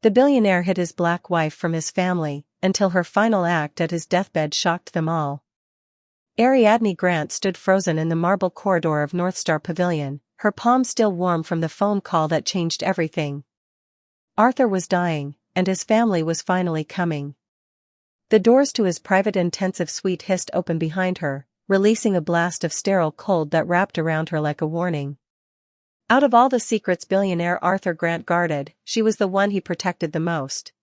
The billionaire hid his black wife from his family, until her final act at his deathbed shocked them all. Ariadne Grant stood frozen in the marble corridor of Northstar Pavilion, her palms still warm from the phone call that changed everything. Arthur was dying, and his family was finally coming. The doors to his private intensive suite hissed open behind her, releasing a blast of sterile cold that wrapped around her like a warning. Out of all the secrets billionaire Arthur Grant guarded, she was the one he protected the most.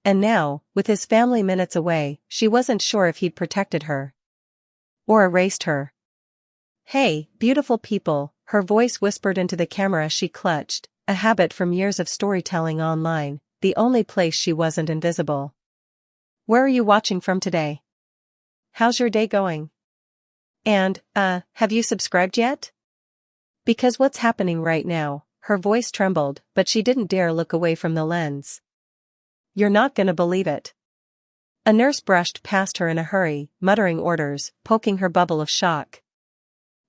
And now, with his family minutes away, she wasn't sure if he'd protected her or erased her. "Hey, beautiful people," her voice whispered into the camera she clutched, a habit from years of storytelling online, the only place she wasn't invisible. "Where are you watching from today? How's your day going? And, have you subscribed yet? Because what's happening right now," her voice trembled, but she didn't dare look away from the lens. "You're not gonna believe it." A nurse brushed past her in a hurry, muttering orders, poking her bubble of shock.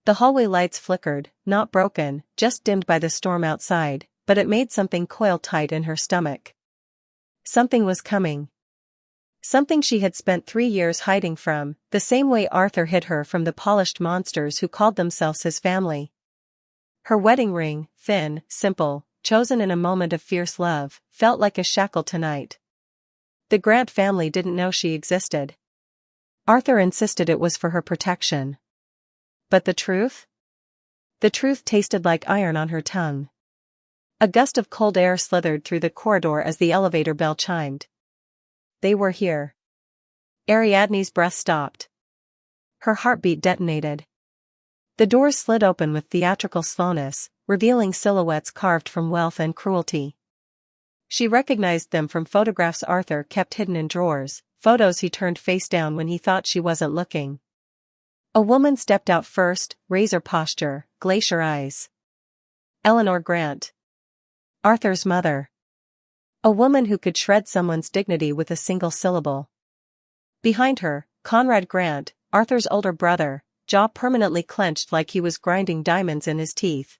The hallway lights flickered, not broken, just dimmed by the storm outside, but it made something coil tight in her stomach. Something was coming. Something she had spent 3 years hiding from, the same way Arthur hid her from the polished monsters who called themselves his family. Her wedding ring, thin, simple, chosen in a moment of fierce love, felt like a shackle tonight. The Grant family didn't know she existed. Arthur insisted it was for her protection. But the truth? The truth tasted like iron on her tongue. A gust of cold air slithered through the corridor as the elevator bell chimed. They were here. Ariadne's breath stopped. Her heartbeat detonated. The doors slid open with theatrical slowness, revealing silhouettes carved from wealth and cruelty. She recognized them from photographs Arthur kept hidden in drawers, photos he turned face down when he thought she wasn't looking. A woman stepped out first, razor posture, glacier eyes. Eleanor Grant. Arthur's mother. A woman who could shred someone's dignity with a single syllable. Behind her, Conrad Grant, Arthur's older brother, jaw permanently clenched like he was grinding diamonds in his teeth.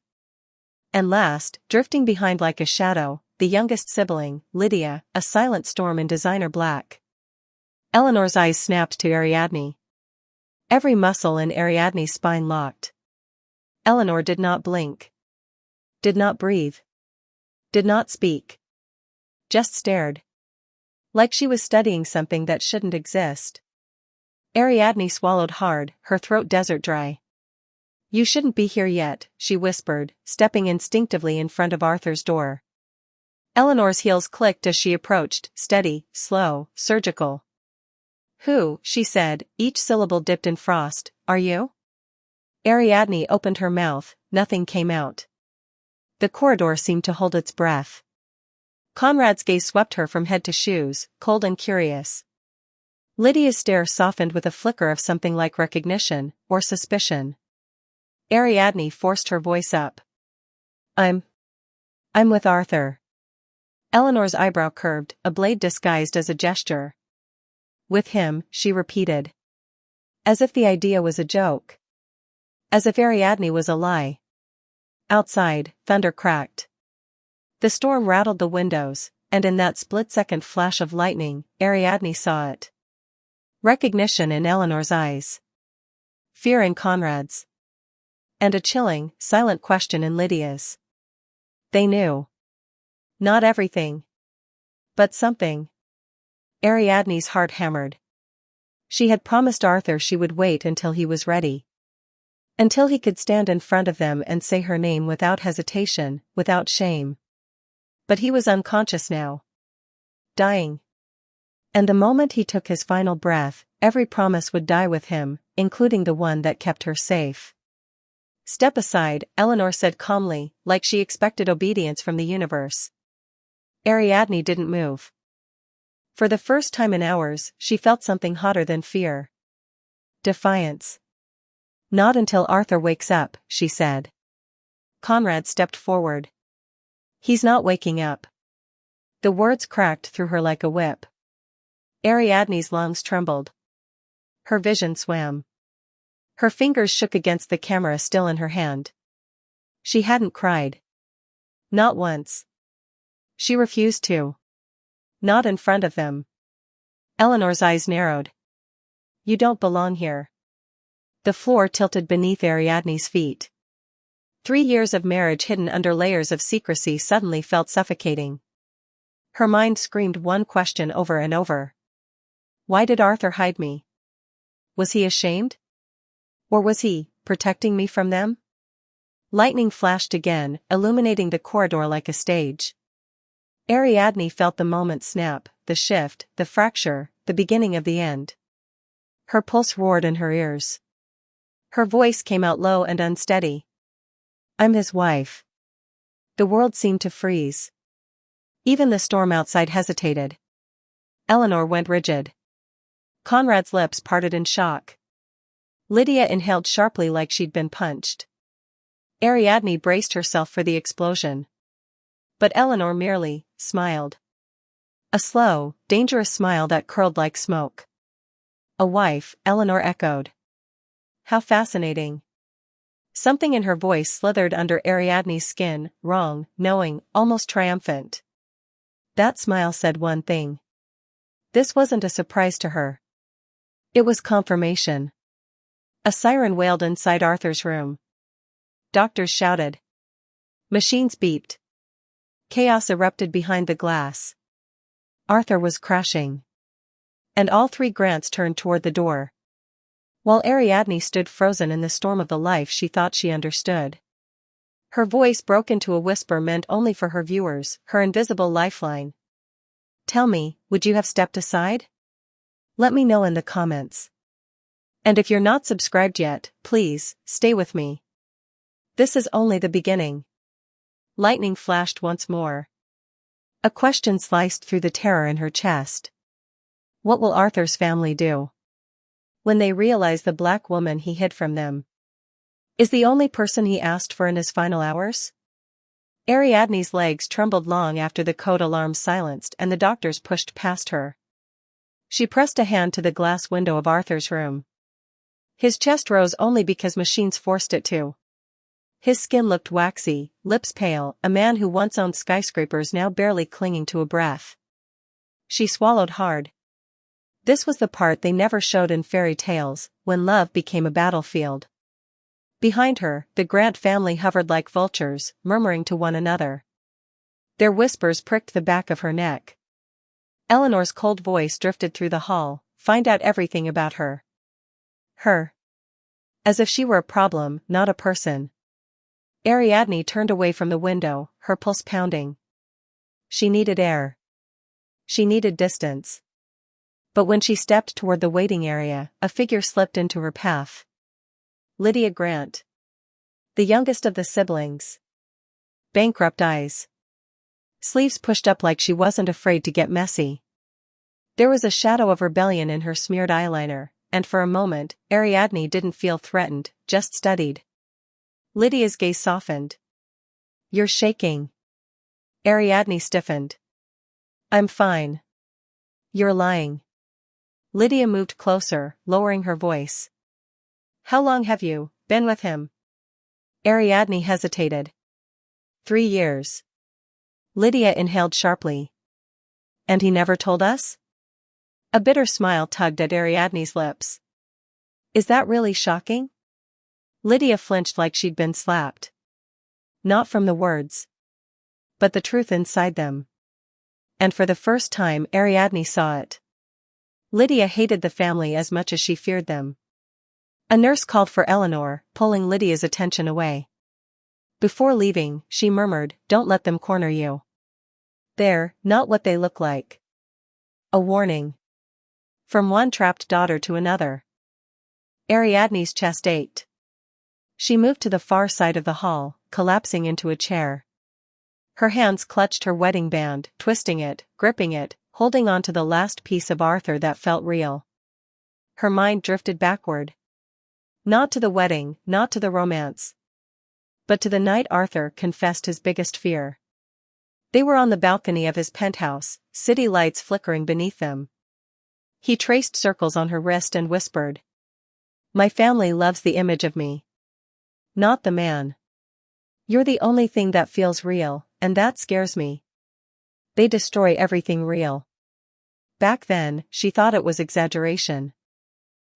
And last, drifting behind like a shadow, the youngest sibling, Lydia, a silent storm in designer black. Eleanor's eyes snapped to Ariadne. Every muscle in Ariadne's spine locked. Eleanor did not blink. Did not breathe. Did not speak. Just stared. Like she was studying something that shouldn't exist. Ariadne swallowed hard, her throat desert dry. "You shouldn't be here yet," she whispered, stepping instinctively in front of Arthur's door. Eleanor's heels clicked as she approached, steady, slow, surgical. "Who?" she said, each syllable dipped in frost. "Are you?" Ariadne opened her mouth, nothing came out. The corridor seemed to hold its breath. Conrad's gaze swept her from head to shoes, cold and curious. Lydia's stare softened with a flicker of something like recognition, or suspicion. Ariadne forced her voice up. I'm with Arthur." Eleanor's eyebrow curved, a blade disguised as a gesture. "With him," she repeated. As if the idea was a joke. As if Ariadne was a lie. Outside, thunder cracked. The storm rattled the windows, and in that split-second flash of lightning, Ariadne saw it. Recognition in Eleanor's eyes. Fear in Conrad's. And a chilling, silent question in Lydia's. They knew. Not everything. But something. Ariadne's heart hammered. She had promised Arthur she would wait until he was ready. Until he could stand in front of them and say her name without hesitation, without shame. But he was unconscious now. Dying. And the moment he took his final breath, every promise would die with him, including the one that kept her safe. "Step aside," Eleanor said calmly, like she expected obedience from the universe. Ariadne didn't move. For the first time in hours, she felt something hotter than fear. Defiance. "Not until Arthur wakes up," she said. Conrad stepped forward. "He's not waking up." The words cracked through her like a whip. Ariadne's lungs trembled. Her vision swam. Her fingers shook against the camera still in her hand. She hadn't cried. Not once. She refused to. Not in front of them. Eleanor's eyes narrowed. You don't belong here. The floor tilted beneath Ariadne's feet. 3 years of marriage hidden under layers of secrecy suddenly felt suffocating. Her mind screamed one question over and over. Why did Arthur hide me? Was he ashamed? Or was he protecting me from them? Lightning flashed again, illuminating the corridor like a stage. Ariadne felt the moment snap, the shift, the fracture, the beginning of the end. Her pulse roared in her ears. Her voice came out low and unsteady. I'm his wife. The world seemed to freeze. Even the storm outside hesitated. Eleanor went rigid. Conrad's lips parted in shock. Lydia inhaled sharply like she'd been punched. Ariadne braced herself for the explosion. But Eleanor merely smiled. A slow, dangerous smile that curled like smoke. A wife, Eleanor echoed. How fascinating. Something in her voice slithered under Ariadne's skin, wrong, knowing, almost triumphant. That smile said one thing. This wasn't a surprise to her. It was confirmation. A siren wailed inside Arthur's room. Doctors shouted. Machines beeped. Chaos erupted behind the glass. Arthur was crashing. And all 3 Grants turned toward the door. While Ariadne stood frozen in the storm of the life she thought she understood. Her voice broke into a whisper meant only for her viewers, her invisible lifeline. Tell me, would you have stepped aside? Let me know in the comments. And if you're not subscribed yet, please, stay with me. This is only the beginning. Lightning flashed once more. A question sliced through the terror in her chest. What will Arthur's family do when they realize the black woman he hid from them is the only person he asked for in his final hours? Ariadne's legs trembled long after the code alarm silenced and the doctors pushed past her. She pressed a hand to the glass window of Arthur's room. His chest rose only because machines forced it to. His skin looked waxy, lips pale, a man who once owned skyscrapers now barely clinging to a breath. She swallowed hard. This was the part they never showed in fairy tales, when love became a battlefield. Behind her, the Grant family hovered like vultures, murmuring to one another. Their whispers pricked the back of her neck. Eleanor's cold voice drifted through the hall, find out everything about her. Her. As if she were a problem, not a person. Ariadne turned away from the window, her pulse pounding. She needed air. She needed distance. But when she stepped toward the waiting area, a figure slipped into her path. Lydia Grant. The youngest of the siblings. Bankrupt eyes. Sleeves pushed up like she wasn't afraid to get messy. There was a shadow of rebellion in her smeared eyeliner, and for a moment, Ariadne didn't feel threatened, just studied. Lydia's gaze softened. You're shaking. Ariadne stiffened. I'm fine. You're lying. Lydia moved closer, lowering her voice. How long have you been with him? Ariadne hesitated. 3 years. Lydia inhaled sharply. And he never told us? A bitter smile tugged at Ariadne's lips. Is that really shocking? Lydia flinched like she'd been slapped. Not from the words, but the truth inside them. And for the first time Ariadne saw it. Lydia hated the family as much as she feared them. A nurse called for Eleanor, pulling Lydia's attention away. Before leaving, she murmured, don't let them corner you. They're not what they look like. A warning. From one trapped daughter to another. Ariadne's chest ached. She moved to the far side of the hall, collapsing into a chair. Her hands clutched her wedding band, twisting it, gripping it, holding on to the last piece of Arthur that felt real. Her mind drifted backward. Not to the wedding, not to the romance. But to the night Arthur confessed his biggest fear. They were on the balcony of his penthouse, city lights flickering beneath them. He traced circles on her wrist and whispered. My family loves the image of me. Not the man. You're the only thing that feels real, and that scares me. They destroy everything real. back then, she thought it was exaggeration.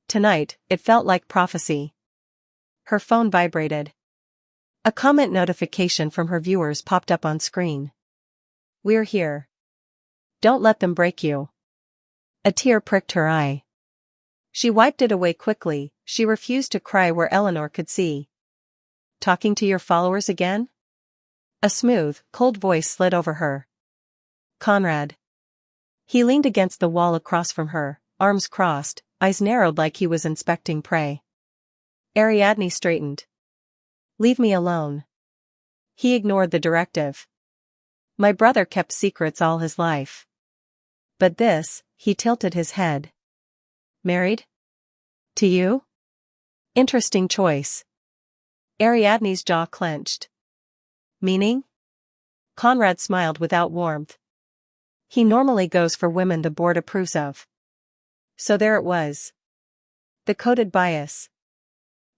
Tonight, it felt like prophecy. Her phone vibrated. A comment notification from her viewers popped up on screen. "We're here. Don't let them break you." A tear pricked her eye. She wiped it away quickly. She refused to cry where Eleanor could see. "Talking to your followers again?" A smooth, cold voice slid over her. "Conrad." He leaned against the wall across from her, arms crossed, eyes narrowed like he was inspecting prey. Ariadne straightened. "Leave me alone." He ignored the directive. "My brother kept secrets all his life. But this," he tilted his head. "Married? To you? Interesting choice." Ariadne's jaw clenched. "Meaning?" Conrad smiled without warmth. "He normally goes for women the board approves of." So there it was. The coded bias.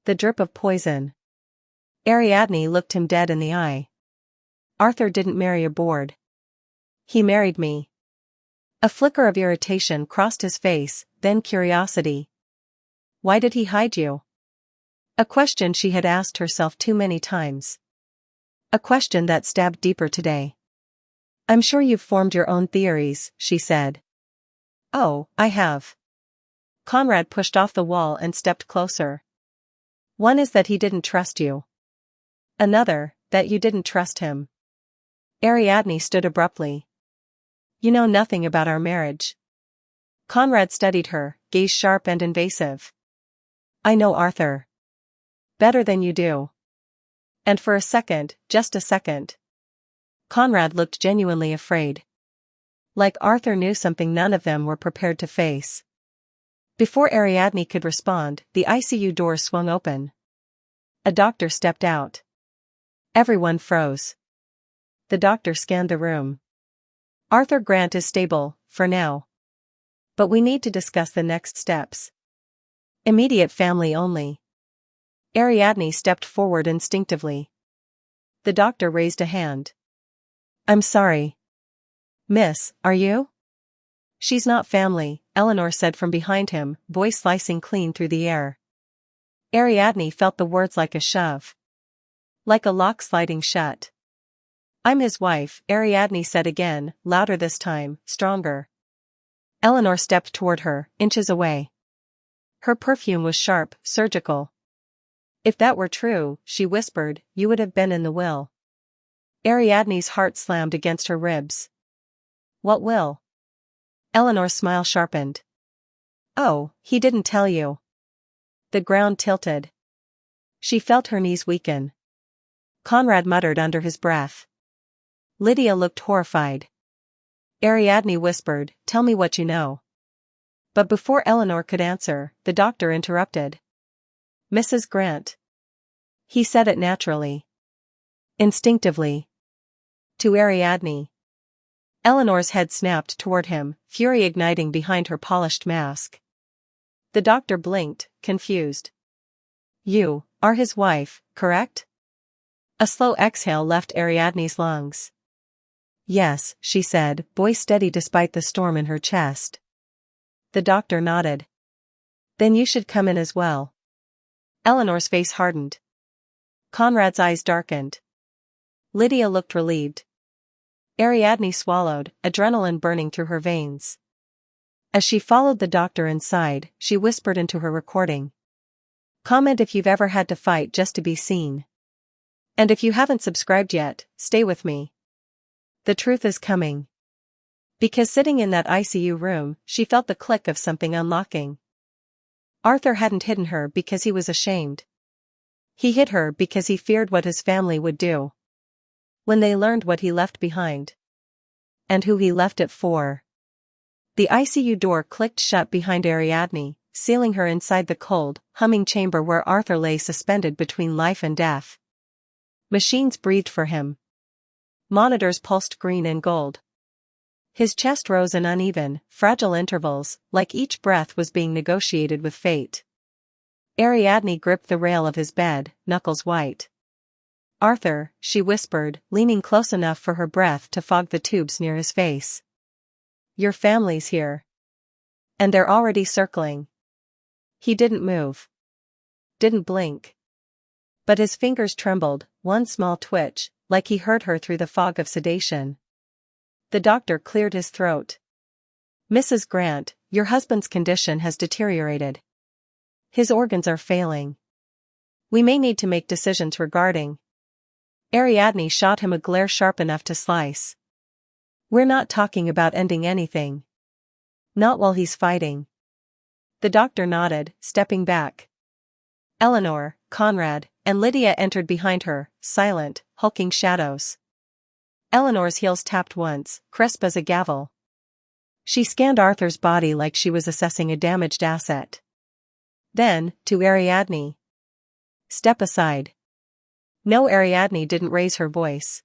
The drip of poison. Ariadne looked him dead in the eye. "Arthur didn't marry a board. He married me." A flicker of irritation crossed his face, then curiosity. "Why did he hide you?" A question she had asked herself too many times. A question that stabbed deeper today. "I'm sure you've formed your own theories," she said. "Oh, I have." Conrad pushed off the wall and stepped closer. "One is that he didn't trust you. Another, that you didn't trust him." Ariadne stood abruptly. "You know nothing about our marriage." Conrad studied her, gaze sharp and invasive. "I know Arthur. Better than you do." And for a second, just a second, Conrad looked genuinely afraid. Like Arthur knew something none of them were prepared to face. Before Ariadne could respond, the ICU door swung open. A doctor stepped out. Everyone froze. The doctor scanned the room. "Arthur Grant is stable, for now. But we need to discuss the next steps. Immediate family only." Ariadne stepped forward instinctively. The doctor raised a hand. "I'm sorry. Miss, are you?" "She's not family," Eleanor said from behind him, voice slicing clean through the air. Ariadne felt the words like a shove. Like a lock sliding shut. "I'm his wife," Ariadne said again, louder this time, stronger. Eleanor stepped toward her, inches away. Her perfume was sharp, surgical. "If that were true," she whispered, "you would have been in the will." Ariadne's heart slammed against her ribs. "What will?" Eleanor's smile sharpened. "Oh, he didn't tell you." The ground tilted. She felt her knees weaken. Conrad muttered under his breath. Lydia looked horrified. Ariadne whispered, "Tell me what you know." But before Eleanor could answer, the doctor interrupted. "Mrs. Grant." He said it naturally. Instinctively. To Ariadne. Eleanor's head snapped toward him, fury igniting behind her polished mask. The doctor blinked, confused. "You are his wife, correct?" A slow exhale left Ariadne's lungs. "Yes," she said, voice steady despite the storm in her chest. The doctor nodded. "Then you should come in as well." Eleanor's face hardened. Conrad's eyes darkened. Lydia looked relieved. Ariadne swallowed, adrenaline burning through her veins. As she followed the doctor inside, she whispered into her recording. "Comment if you've ever had to fight just to be seen. And if you haven't subscribed yet, stay with me. The truth is coming." Because sitting in that ICU room, she felt the click of something unlocking. Arthur hadn't hidden her because he was ashamed. He hid her because he feared what his family would do when they learned what he left behind. And who he left it for. The ICU door clicked shut behind Ariadne, sealing her inside the cold, humming chamber where Arthur lay suspended between life and death. Machines breathed for him. Monitors pulsed green and gold. His chest rose in uneven, fragile intervals, like each breath was being negotiated with fate. Ariadne gripped the rail of his bed, knuckles white. "Arthur," she whispered, leaning close enough for her breath to fog the tubes near his face. "Your family's here." And they're already circling. He didn't move. Didn't blink. But his fingers trembled, one small twitch, like he heard her through the fog of sedation. The doctor cleared his throat. Mrs. Grant, your husband's condition has deteriorated. His organs are failing. We may need to make decisions regarding. Ariadne shot him a glare sharp enough to slice. We're not talking about ending anything. Not while he's fighting. The doctor nodded, stepping back. Eleanor, Conrad, and Lydia entered behind her, silent, hulking shadows. Eleanor's heels tapped once, crisp as a gavel. She scanned Arthur's body like she was assessing a damaged asset. Then, to Ariadne. Step aside. No, Ariadne didn't raise her voice.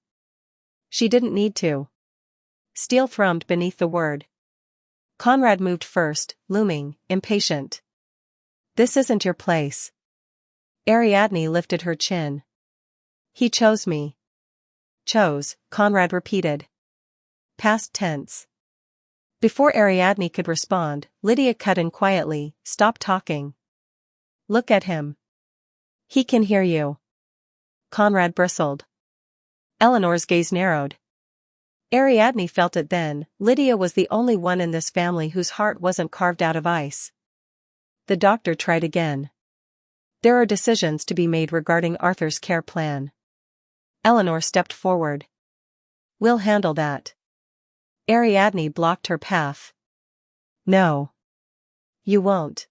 She didn't need to. Steel thrummed beneath the word. Conrad moved first, looming, impatient. This isn't your place. Ariadne lifted her chin. He chose me. Chose, Conrad repeated. Past tense. Before Ariadne could respond, Lydia cut in quietly, stop talking. Look at him. He can hear you. Conrad bristled. Eleanor's gaze narrowed. Ariadne felt it then, Lydia was the only one in this family whose heart wasn't carved out of ice. The doctor tried again. There are decisions to be made regarding Arthur's care plan. Eleanor stepped forward. We'll handle that. Ariadne blocked her path. No. You won't.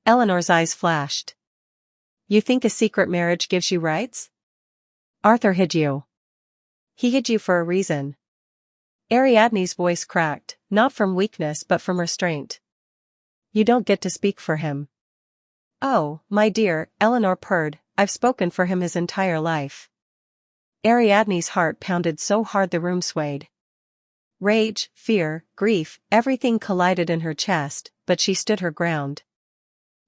Eleanor's eyes flashed. You think a secret marriage gives you rights? Arthur hid you. He hid you for a reason. Ariadne's voice cracked, not from weakness but from restraint. You don't get to speak for him. Oh, my dear, Eleanor purred, I've spoken for him his entire life. Ariadne's heart pounded so hard the room swayed. Rage, fear, grief, everything collided in her chest, but she stood her ground.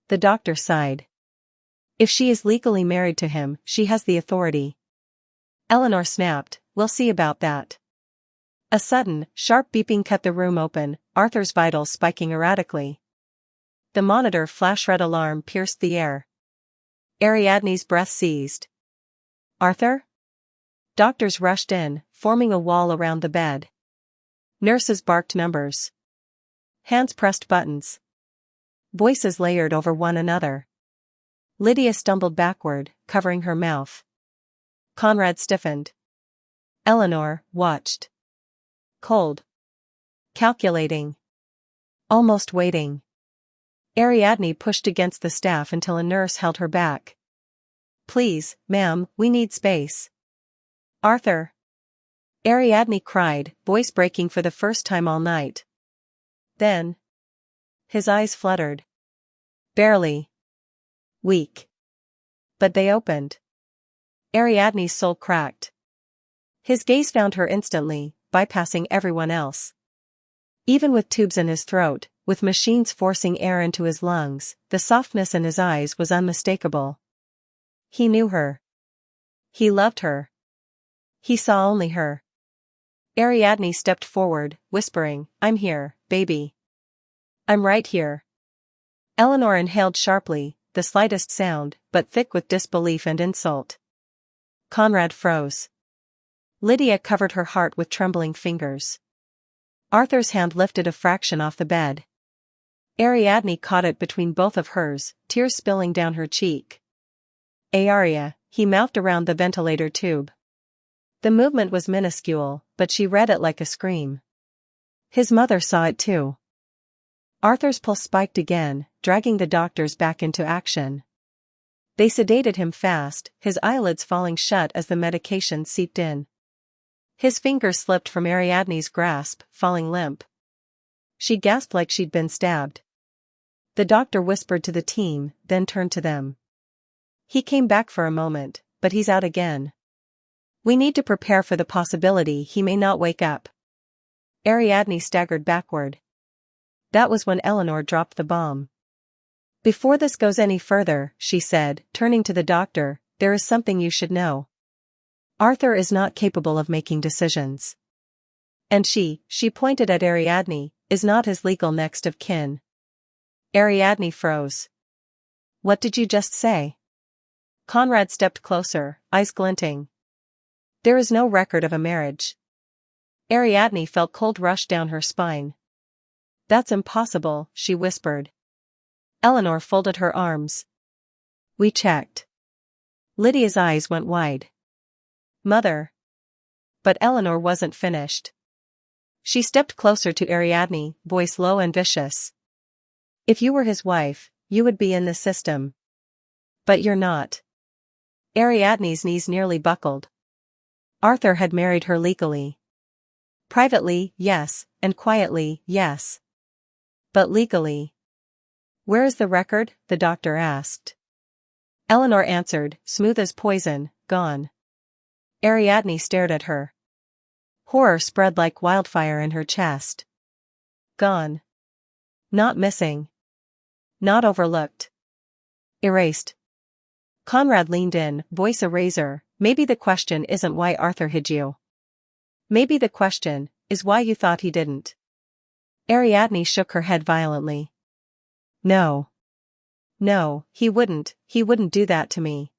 The doctor sighed. If she is legally married to him, she has the authority. Eleanor snapped, we'll see about that. A sudden, sharp beeping cut the room open, Arthur's vitals spiking erratically. The monitor flash red alarm pierced the air. Ariadne's breath seized. Arthur? Doctors rushed in, forming a wall around the bed. Nurses barked numbers. Hands pressed buttons. Voices layered over one another. Lydia stumbled backward, covering her mouth. Conrad stiffened. Eleanor watched. Cold. Calculating. Almost waiting. Ariadne pushed against the staff until a nurse held her back. Please, ma'am, we need space. Arthur. Ariadne cried, voice breaking for the first time all night. Then. His eyes fluttered. Barely. Weak. But they opened. Ariadne's soul cracked. His gaze found her instantly, bypassing everyone else. Even with tubes in his throat, with machines forcing air into his lungs, the softness in his eyes was unmistakable. He knew her. He loved her. He saw only her. Ariadne stepped forward, whispering, I'm here, baby. I'm right here. Eleanor inhaled sharply, the slightest sound, but thick with disbelief and insult. Conrad froze. Lydia covered her heart with trembling fingers. Arthur's hand lifted a fraction off the bed. Ariadne caught it between both of hers, tears spilling down her cheek. Aria, he mouthed around the ventilator tube. The movement was minuscule, but she read it like a scream. His mother saw it too. Arthur's pulse spiked again, dragging the doctors back into action. They sedated him fast, his eyelids falling shut as the medication seeped in. His fingers slipped from Ariadne's grasp, falling limp. She gasped like she'd been stabbed. The doctor whispered to the team, then turned to them. He came back for a moment, but he's out again. We need to prepare for the possibility he may not wake up. Ariadne staggered backward. That was when Eleanor dropped the bomb. Before this goes any further, she said, turning to the doctor, there is something you should know. Arthur is not capable of making decisions. And she pointed at Ariadne, is not his legal next of kin. Ariadne froze. What did you just say? Conrad stepped closer, eyes glinting. There is no record of a marriage. Ariadne felt cold rush down her spine. That's impossible, she whispered. Eleanor folded her arms. We checked. Lydia's eyes went wide. Mother. But Eleanor wasn't finished. She stepped closer to Ariadne, voice low and vicious. If you were his wife, you would be in the system. But you're not. Ariadne's knees nearly buckled. Arthur had married her legally. Privately, yes, and quietly, yes. But legally. Where is the record? The doctor asked. Eleanor answered, smooth as poison, gone. Ariadne stared at her. Horror spread like wildfire in her chest. Gone. Not missing. Not overlooked. Erased. Conrad leaned in, voice a razor. Maybe the question isn't why Arthur hid you. Maybe the question is why you thought he didn't. Ariadne shook her head violently. No. No, he wouldn't do that to me.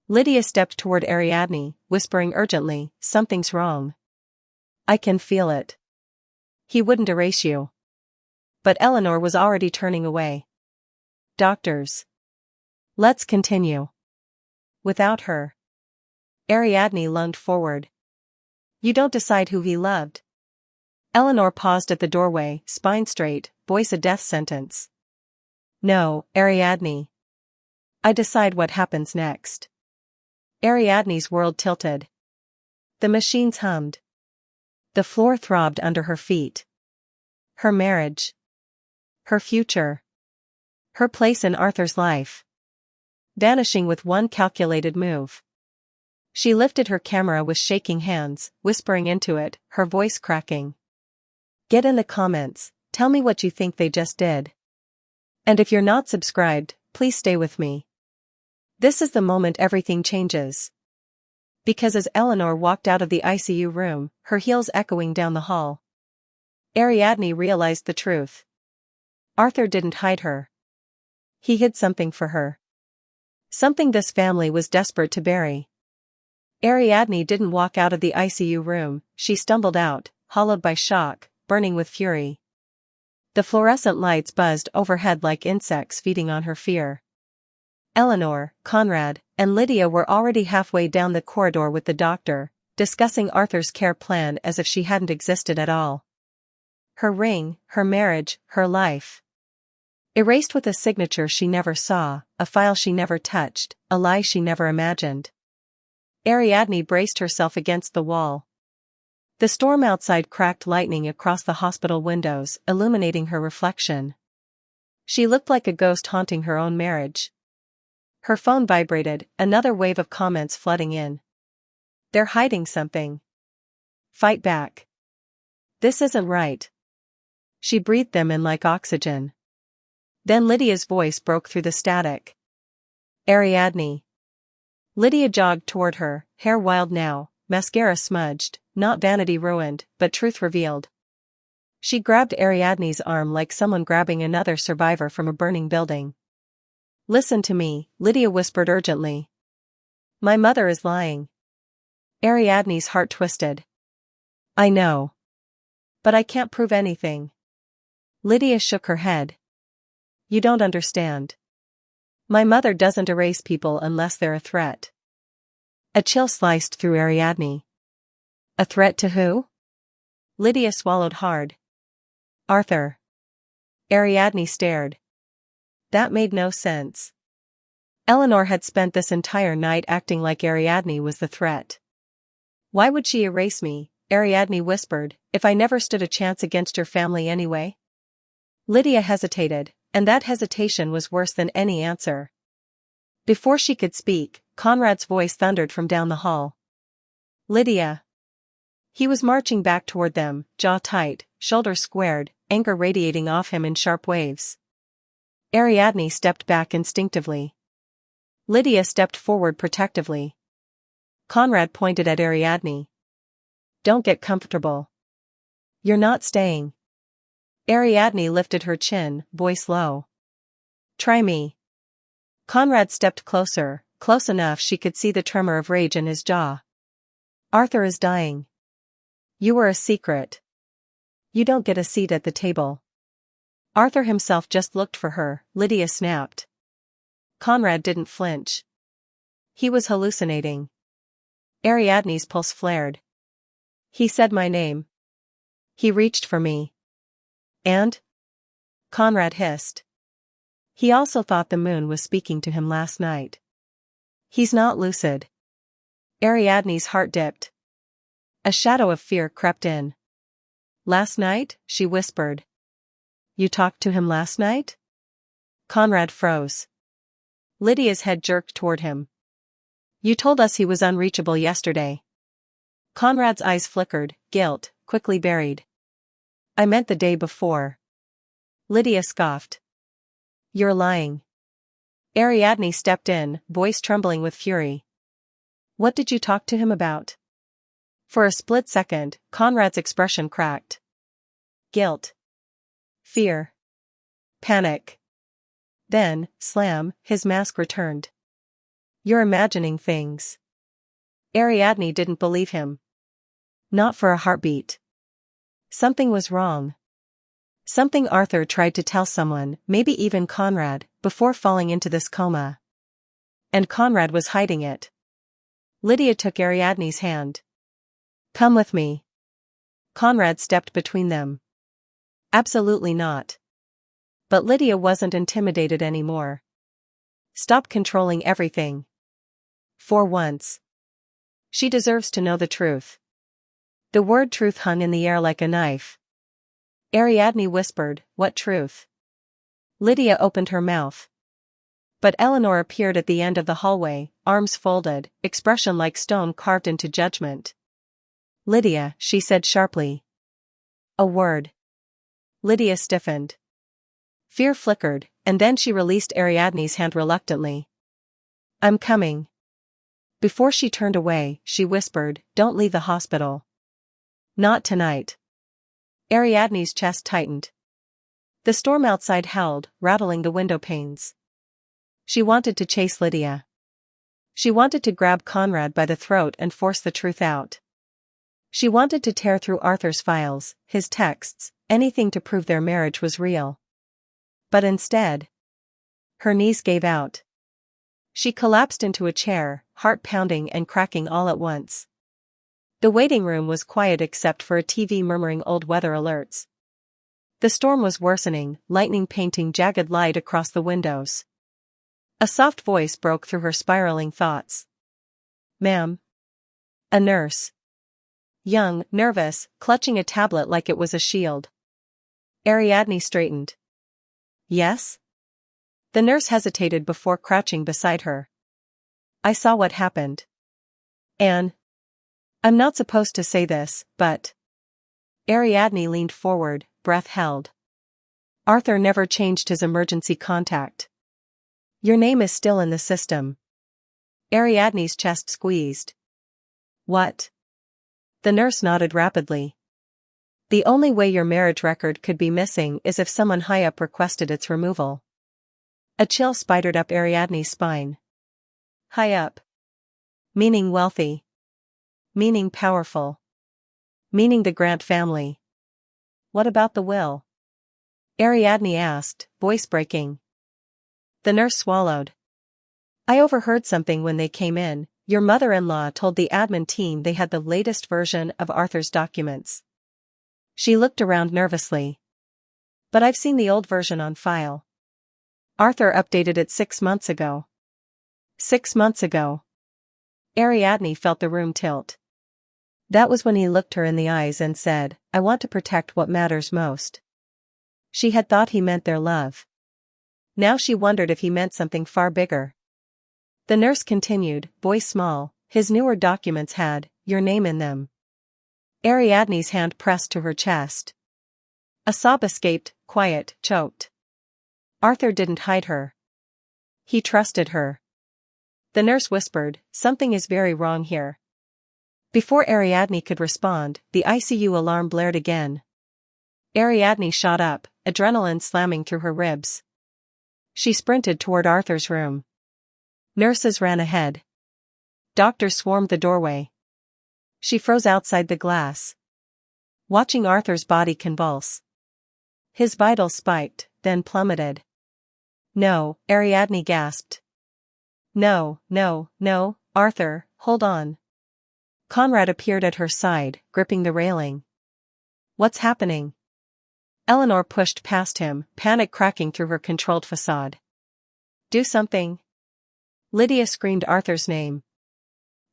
Lydia stepped toward Ariadne, whispering urgently, something's wrong. I can feel it. He wouldn't erase you. But Eleanor was already turning away. Doctors. Let's continue. Without her. Ariadne lunged forward. You don't decide who he loved. Eleanor paused at the doorway, spine straight, voice a death sentence. No, Ariadne. I decide what happens next. Ariadne's world tilted. The machines hummed. The floor throbbed under her feet. Her marriage. Her future. Her place in Arthur's life. Vanishing with one calculated move. She lifted her camera with shaking hands, whispering into it, her voice cracking. Get in the comments, tell me what you think they just did. And if you're not subscribed, please stay with me. This is the moment everything changes. Because as Eleanor walked out of the ICU room, her heels echoing down the hall, Ariadne realized the truth. Arthur didn't hide her. He hid something for her. Something this family was desperate to bury. Ariadne didn't walk out of the ICU room, she stumbled out, hollowed by shock, burning with fury. The fluorescent lights buzzed overhead like insects feeding on her fear. Eleanor, Conrad, and Lydia were already halfway down the corridor with the doctor, discussing Arthur's care plan as if she hadn't existed at all. Her ring, her marriage, her life. Erased with a signature she never saw, a file she never touched, a lie she never imagined. Ariadne braced herself against the wall. The storm outside cracked lightning across the hospital windows, illuminating her reflection. She looked like a ghost haunting her own marriage. Her phone vibrated, another wave of comments flooding in. They're hiding something. Fight back. This isn't right. She breathed them in like oxygen. Then Lydia's voice broke through the static. Ariadne. Lydia jogged toward her, hair wild now, mascara smudged, not vanity ruined, but truth revealed. She grabbed Ariadne's arm like someone grabbing another survivor from a burning building. Listen to me, Lydia whispered urgently. My mother is lying. Ariadne's heart twisted. I know. But I can't prove anything. Lydia shook her head. You don't understand. My mother doesn't erase people unless they're a threat. A chill sliced through Ariadne. A threat to who? Lydia swallowed hard. Arthur. Ariadne stared. That made no sense. Eleanor had spent this entire night acting like Ariadne was the threat. Why would she erase me, Ariadne whispered, if I never stood a chance against your family anyway? Lydia hesitated, and that hesitation was worse than any answer. Before she could speak, Conrad's voice thundered from down the hall. Lydia. He was marching back toward them, jaw tight, shoulders squared, anger radiating off him in sharp waves. Ariadne stepped back instinctively. Lydia stepped forward protectively. Conrad pointed at Ariadne. Don't get comfortable. You're not staying. Ariadne lifted her chin, voice low. Try me. Conrad stepped closer, close enough she could see the tremor of rage in his jaw. Arthur is dying. You were a secret. You don't get a seat at the table. Arthur himself just looked for her, Lydia snapped. Conrad didn't flinch. He was hallucinating. Ariadne's pulse flared. He said my name. He reached for me. And? Conrad hissed. He also thought the moon was speaking to him last night. He's not lucid. Ariadne's heart dipped. A shadow of fear crept in. Last night, she whispered. You talked to him last night? Conrad froze. Lydia's head jerked toward him. You told us he was unreachable yesterday. Conrad's eyes flickered, guilt, quickly buried. I meant the day before. Lydia scoffed. You're lying. Ariadne stepped in, voice trembling with fury. What did you talk to him about? For a split second, Conrad's expression cracked. Guilt. Fear. Panic. Then, slam, his mask returned. You're imagining things. Ariadne didn't believe him. Not for a heartbeat. Something was wrong. Something Arthur tried to tell someone, maybe even Conrad, before falling into this coma. And Conrad was hiding it. Lydia took Ariadne's hand. Come with me. Conrad stepped between them. Absolutely not. But Lydia wasn't intimidated anymore. Stop controlling everything. For once. She deserves to know the truth. The word truth hung in the air like a knife. Ariadne whispered, what truth? Lydia opened her mouth. But Eleanor appeared at the end of the hallway, arms folded, expression like stone carved into judgment. Lydia, she said sharply. A word. Lydia stiffened. Fear flickered, and then she released Ariadne's hand reluctantly. I'm coming. Before she turned away, she whispered, don't leave the hospital. Not tonight. Ariadne's chest tightened. The storm outside howled, rattling the window panes. She wanted to chase Lydia. She wanted to grab Conrad by the throat and force the truth out. She wanted to tear through Arthur's files, his texts, anything to prove their marriage was real. But instead, her knees gave out. She collapsed into a chair, heart pounding and cracking all at once. The waiting room was quiet except for a TV murmuring old weather alerts. The storm was worsening, lightning painting jagged light across the windows. A soft voice broke through her spiraling thoughts. Ma'am. A nurse. Young, nervous, clutching a tablet like it was a shield. Ariadne straightened. Yes? The nurse hesitated before crouching beside her. I saw what happened. Anne. I'm not supposed to say this, but... Ariadne leaned forward, breath held. Arthur never changed his emergency contact. Your name is still in the system. Ariadne's chest squeezed. What? The nurse nodded rapidly. The only way your marriage record could be missing is if someone high up requested its removal. A chill spidered up Ariadne's spine. High up. Meaning wealthy. Meaning powerful. Meaning the Grant family. What about the will? Ariadne asked, voice breaking. The nurse swallowed. I overheard something when they came in. Your mother-in-law told the admin team they had the latest version of Arthur's documents. She looked around nervously. But I've seen the old version on file. Arthur updated it 6 months ago. 6 months ago. Ariadne felt the room tilt. That was when he looked her in the eyes and said, I want to protect what matters most. She had thought he meant their love. Now she wondered if he meant something far bigger. The nurse continued, voice small, his newer documents had your name in them. Ariadne's hand pressed to her chest. A sob escaped, quiet, choked. Arthur didn't hide her. He trusted her. The nurse whispered, something is very wrong here. Before Ariadne could respond, the ICU alarm blared again. Ariadne shot up, adrenaline slamming through her ribs. She sprinted toward Arthur's room. Nurses ran ahead. Doctors swarmed the doorway. She froze outside the glass, watching Arthur's body convulse. His vitals spiked, then plummeted. "No," Ariadne gasped. "No, no, no, Arthur, hold on." Conrad appeared at her side, gripping the railing. "What's happening?" Eleanor pushed past him, panic cracking through her controlled facade. "Do something." Lydia screamed Arthur's name.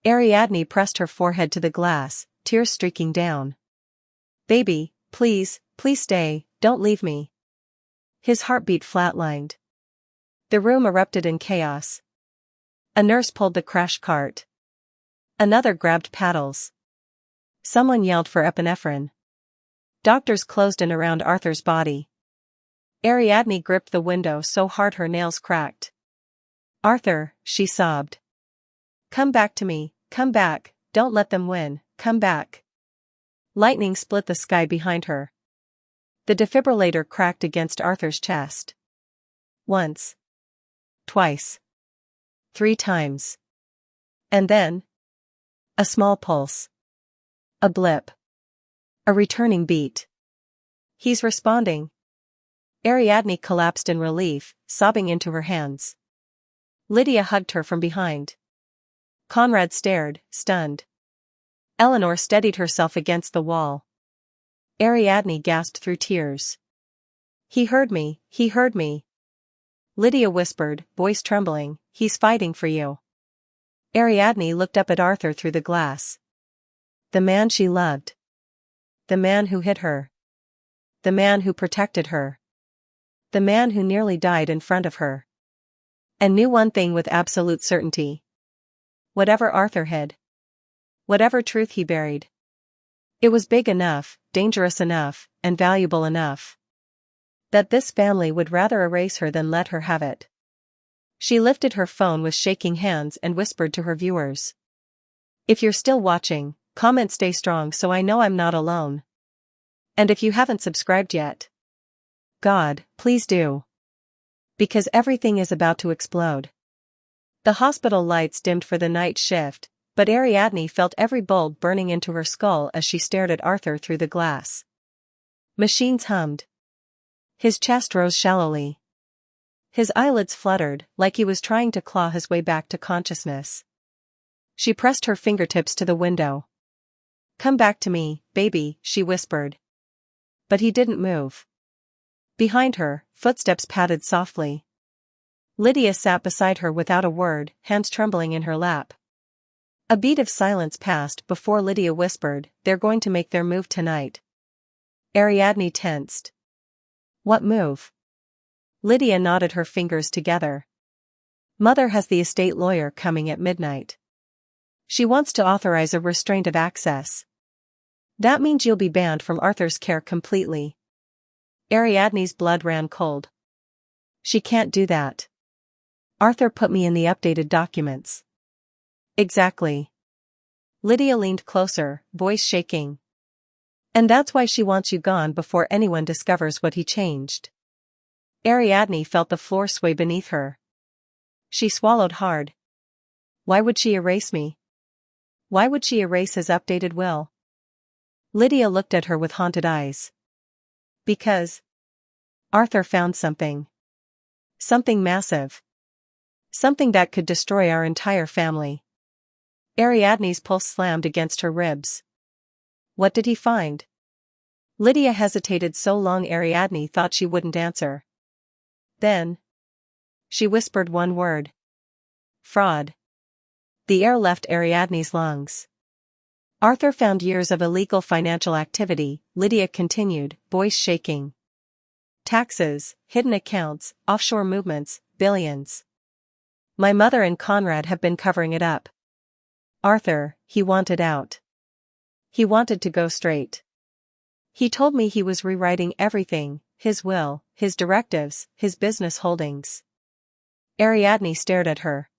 Ariadne pressed her forehead to the glass, tears streaking down. "Baby, please, please stay, don't leave me." His heartbeat flatlined. The room erupted in chaos. A nurse pulled the crash cart. Another grabbed paddles. Someone yelled for epinephrine. Doctors closed in around Arthur's body. Ariadne gripped the window so hard her nails cracked. "Arthur," she sobbed. "Come back to me, come back, don't let them win, come back." Lightning split the sky behind her. The defibrillator cracked against Arthur's chest. Once. Twice. 3 times. And then? A small pulse. A blip. A returning beat. "He's responding." Ariadne collapsed in relief, sobbing into her hands. Lydia hugged her from behind. Conrad stared, stunned. Eleanor steadied herself against the wall. Ariadne gasped through tears. He heard me, he heard me." Lydia whispered, voice trembling, "He's fighting for you." Ariadne looked up at Arthur through the glass. The man she loved. The man who hit her. The man who protected her. The man who nearly died in front of her. And knew one thing with absolute certainty. Whatever Arthur hid. Whatever truth he buried. It was big enough, dangerous enough, and valuable enough. That this family would rather erase her than let her have it. She lifted her phone with shaking hands and whispered to her viewers. "If you're still watching, comment stay strong so I know I'm not alone. And if you haven't subscribed yet, God, please do. Because everything is about to explode." The hospital lights dimmed for the night shift, but Ariadne felt every bulb burning into her skull as she stared at Arthur through the glass. Machines hummed. His chest rose shallowly. His eyelids fluttered, like he was trying to claw his way back to consciousness. She pressed her fingertips to the window. "Come back to me, baby," she whispered. But he didn't move. Behind her, footsteps padded softly. Lydia sat beside her without a word, hands trembling in her lap. A beat of silence passed before Lydia whispered, "They're going to make their move tonight." Ariadne tensed. "What move?" Lydia knotted her fingers together. "Mother has the estate lawyer coming at midnight. She wants to authorize a restraint of access. That means you'll be banned from Arthur's care completely." Ariadne's blood ran cold. "She can't do that. Arthur put me in the updated documents." "Exactly." Lydia leaned closer, voice shaking. "And that's why she wants you gone before anyone discovers what he changed." Ariadne felt the floor sway beneath her. She swallowed hard. Why would she erase me? Why would she erase his updated will? Lydia looked at her with haunted eyes. "Because Arthur found something. Something massive. Something that could destroy our entire family." Ariadne's pulse slammed against her ribs. "What did he find?" Lydia hesitated so long Ariadne thought she wouldn't answer. Then she whispered one word. "Fraud." The air left Ariadne's lungs. "Arthur found years of illegal financial activity," Lydia continued, voice shaking. "Taxes, hidden accounts, offshore movements, billions. My mother and Conrad have been covering it up. Arthur, he wanted out. He wanted to go straight. He told me he was rewriting everything, his will, his directives, his business holdings." Ariadne stared at her.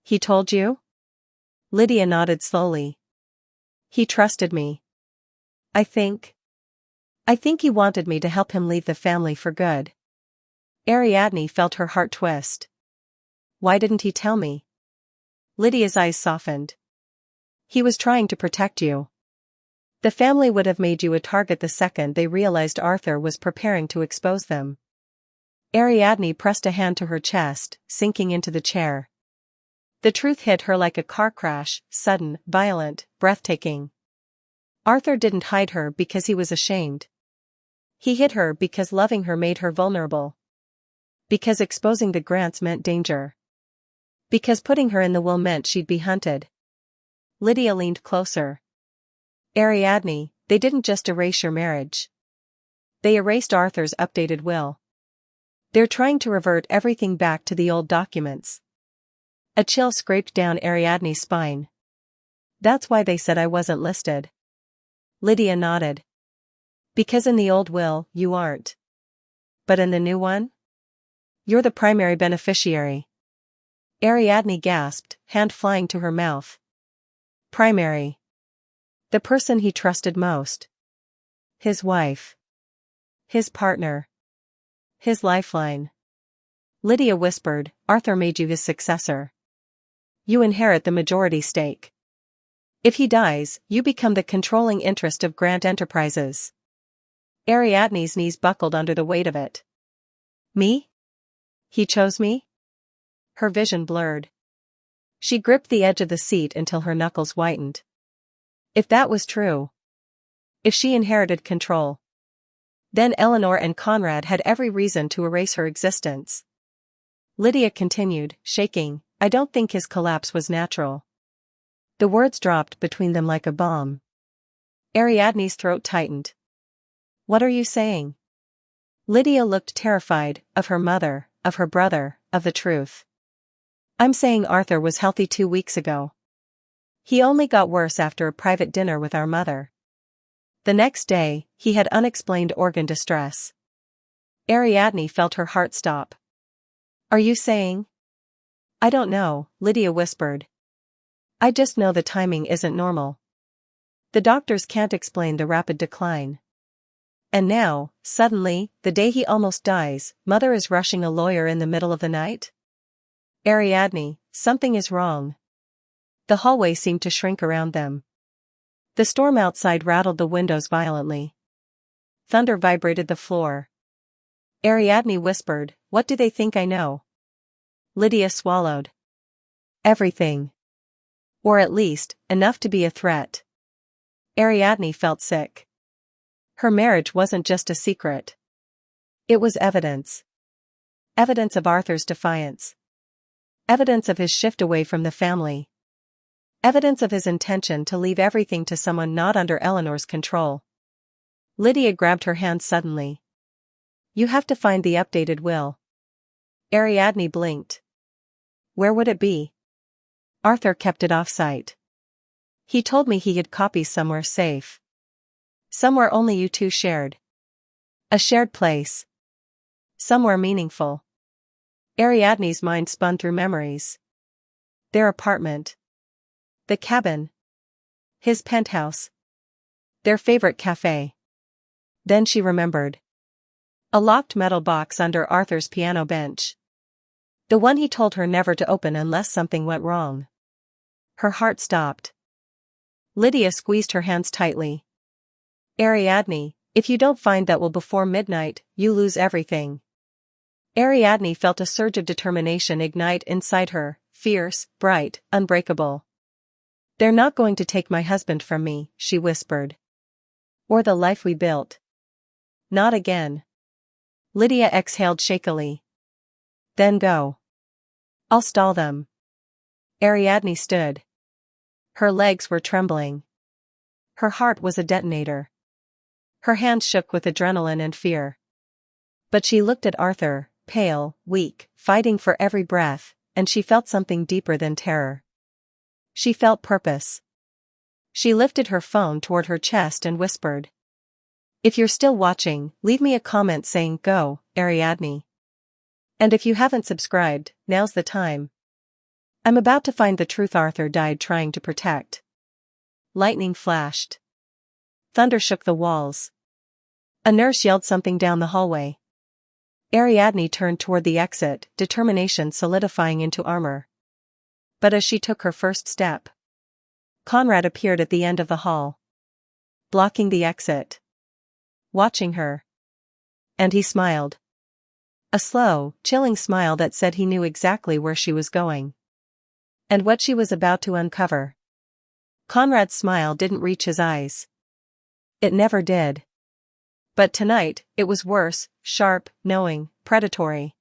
"He told you?" Lydia nodded slowly. "He trusted me. I think. I think he wanted me to help him leave the family for good. Ariadne felt her heart twist. Why didn't he tell me? Lydia's eyes softened. He was trying to protect you. The family would have made you a target the second they realized Arthur was preparing to expose them. Ariadne pressed a hand to her chest, sinking into the chair. The truth hit her like a car crash, sudden, violent, breathtaking. Arthur didn't hide her because he was ashamed. He hid her because loving her made her vulnerable. Because exposing the Grants meant danger. Because putting her in the will meant she'd be hunted. Lydia leaned closer. Ariadne, they didn't just erase your marriage. They erased Arthur's updated will. They're trying to revert everything back to the old documents. A chill scraped down Ariadne's spine. That's why they said I wasn't listed. Lydia nodded. Because in the old will, you aren't. But in the new one? You're the primary beneficiary. Ariadne gasped, hand flying to her mouth. Primary. The person he trusted most. His wife. His partner. His lifeline. Lydia whispered, Arthur made you his successor. You inherit the majority stake. If he dies, you become the controlling interest of Grant Enterprises. Ariadne's knees buckled under the weight of it. Me? He chose me? Her vision blurred. She gripped the edge of the seat until her knuckles whitened. If that was true. If she inherited control. Then Eleanor and Conrad had every reason to erase her existence. Lydia continued, shaking, I don't think his collapse was natural. The words dropped between them like a bomb. Ariadne's throat tightened. What are you saying? Lydia looked terrified, of her mother, of her brother, of the truth. I'm saying Arthur was healthy 2 weeks ago. He only got worse after a private dinner with our mother. The next day, he had unexplained organ distress. Ariadne felt her heart stop. Are you saying? I don't know, Lydia whispered. I just know the timing isn't normal. The doctors can't explain the rapid decline. And now, suddenly, the day he almost dies, Mother is rushing a lawyer in the middle of the night? Ariadne, something is wrong. The hallway seemed to shrink around them. The storm outside rattled the windows violently. Thunder vibrated the floor. Ariadne whispered, What do they think I know? Lydia swallowed. Everything. Or at least, enough to be a threat. Ariadne felt sick. Her marriage wasn't just a secret. It was evidence. Evidence of Arthur's defiance. Evidence of his shift away from the family. Evidence of his intention to leave everything to someone not under Eleanor's control. Lydia grabbed her hand suddenly. You have to find the updated will. Ariadne blinked. Where would it be? Arthur kept it off-site. He told me he had copies somewhere safe. Somewhere only you two shared. A shared place. Somewhere meaningful. Ariadne's mind spun through memories. Their apartment. The cabin. His penthouse. Their favorite cafe. Then she remembered. A locked metal box under Arthur's piano bench. The one he told her never to open unless something went wrong. Her heart stopped. Lydia squeezed her hands tightly. Ariadne, if you don't find that will before midnight, you lose everything. Ariadne felt a surge of determination ignite inside her, fierce, bright, unbreakable. They're not going to take my husband from me, she whispered. Or the life we built. Not again. Lydia exhaled shakily. Then go. I'll stall them. Ariadne stood. Her legs were trembling. Her heart was a detonator. Her hands shook with adrenaline and fear. But she looked at Arthur, pale, weak, fighting for every breath, and she felt something deeper than terror. She felt purpose. She lifted her phone toward her chest and whispered. If you're still watching, leave me a comment saying go, Ariadne. And if you haven't subscribed, now's the time. I'm about to find the truth Arthur died trying to protect. Lightning flashed. Thunder shook the walls. A nurse yelled something down the hallway. Ariadne turned toward the exit, determination solidifying into armor. But as she took her first step, Conrad appeared at the end of the hall, blocking the exit, watching her. And he smiled. A slow, chilling smile that said he knew exactly where she was going and what she was about to uncover. Conrad's smile didn't reach his eyes. It never did. But tonight, it was worse, sharp, knowing, predatory.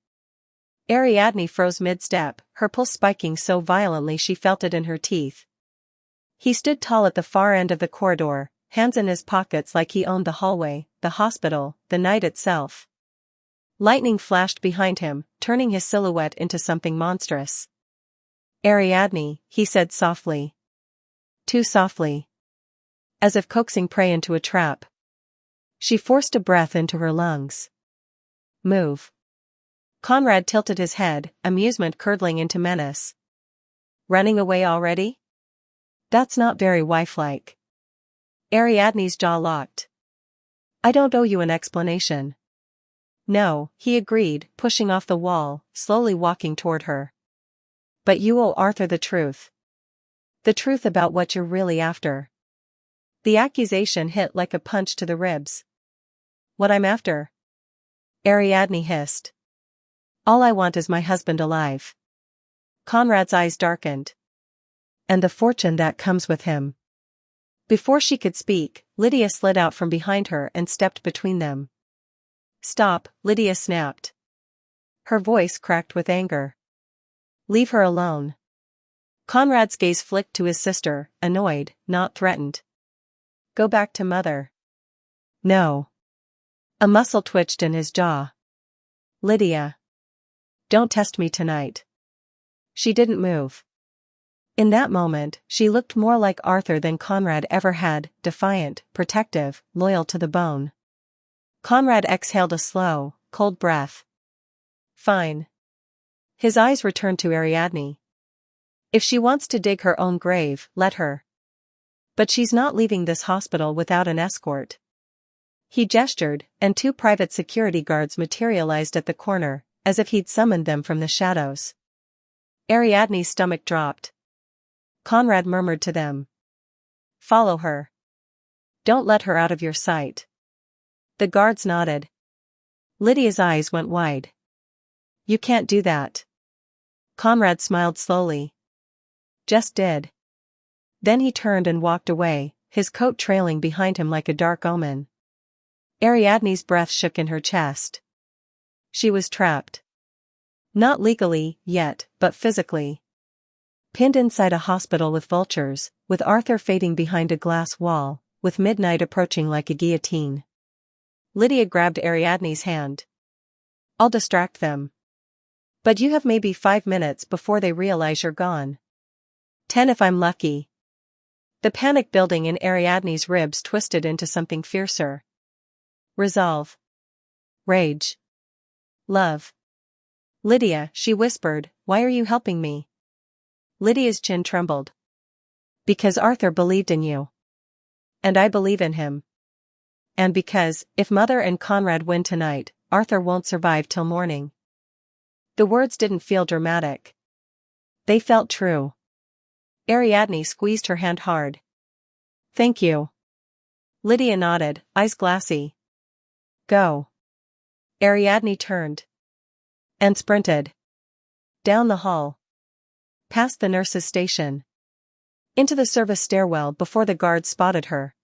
Ariadne froze mid-step, her pulse spiking so violently she felt it in her teeth. He stood tall at the far end of the corridor, hands in his pockets like he owned the hallway, the hospital, the night itself. Lightning flashed behind him, turning his silhouette into something monstrous. "Ariadne," he said softly. Too softly. As if coaxing prey into a trap. She forced a breath into her lungs. "Move." Conrad tilted his head, amusement curdling into menace. "Running away already? That's not very wifelike." Ariadne's jaw locked. "I don't owe you an explanation." "No," he agreed, pushing off the wall, slowly walking toward her. "But you owe Arthur the truth. The truth about what you're really after." The accusation hit like a punch to the ribs. "What I'm after?" Ariadne hissed. "All I want is my husband alive." Conrad's eyes darkened. "And the fortune that comes with him." Before she could speak, Lydia slid out from behind her and stepped between them. "Stop," Lydia snapped. Her voice cracked with anger. "Leave her alone." Conrad's gaze flicked to his sister, annoyed, not threatened. "Go back to Mother." "No." A muscle twitched in his jaw. "Lydia. Don't test me tonight." She didn't move. In that moment, she looked more like Arthur than Conrad ever had, defiant, protective, loyal to the bone. Conrad exhaled a slow, cold breath. "Fine." His eyes returned to Ariadne. "If she wants to dig her own grave, let her. But she's not leaving this hospital without an escort." He gestured, and 2 private security guards materialized at the corner, as if he'd summoned them from the shadows. Ariadne's stomach dropped. Conrad murmured to them. "Follow her. Don't let her out of your sight." The guards nodded. Lydia's eyes went wide. "You can't do that." Conrad smiled slowly. "Just did." Then he turned and walked away, his coat trailing behind him like a dark omen. Ariadne's breath shook in her chest. She was trapped. Not legally, yet, but physically. Pinned inside a hospital with vultures, with Arthur fading behind a glass wall, with midnight approaching like a guillotine. Lydia grabbed Ariadne's hand. "I'll distract them. But you have maybe 5 minutes before they realize you're gone. 10 if I'm lucky." The panic building in Ariadne's ribs twisted into something fiercer. Resolve. Rage. Love. "Lydia," she whispered, "why are you helping me?" Lydia's chin trembled. "Because Arthur believed in you. And I believe in him. And because, if Mother and Conrad win tonight, Arthur won't survive till morning." The words didn't feel dramatic. They felt true. Ariadne squeezed her hand hard. "Thank you." Lydia nodded, eyes glassy. "Go." Ariadne turned. And sprinted. Down the hall. Past the nurse's station. Into the service stairwell before the guards spotted her.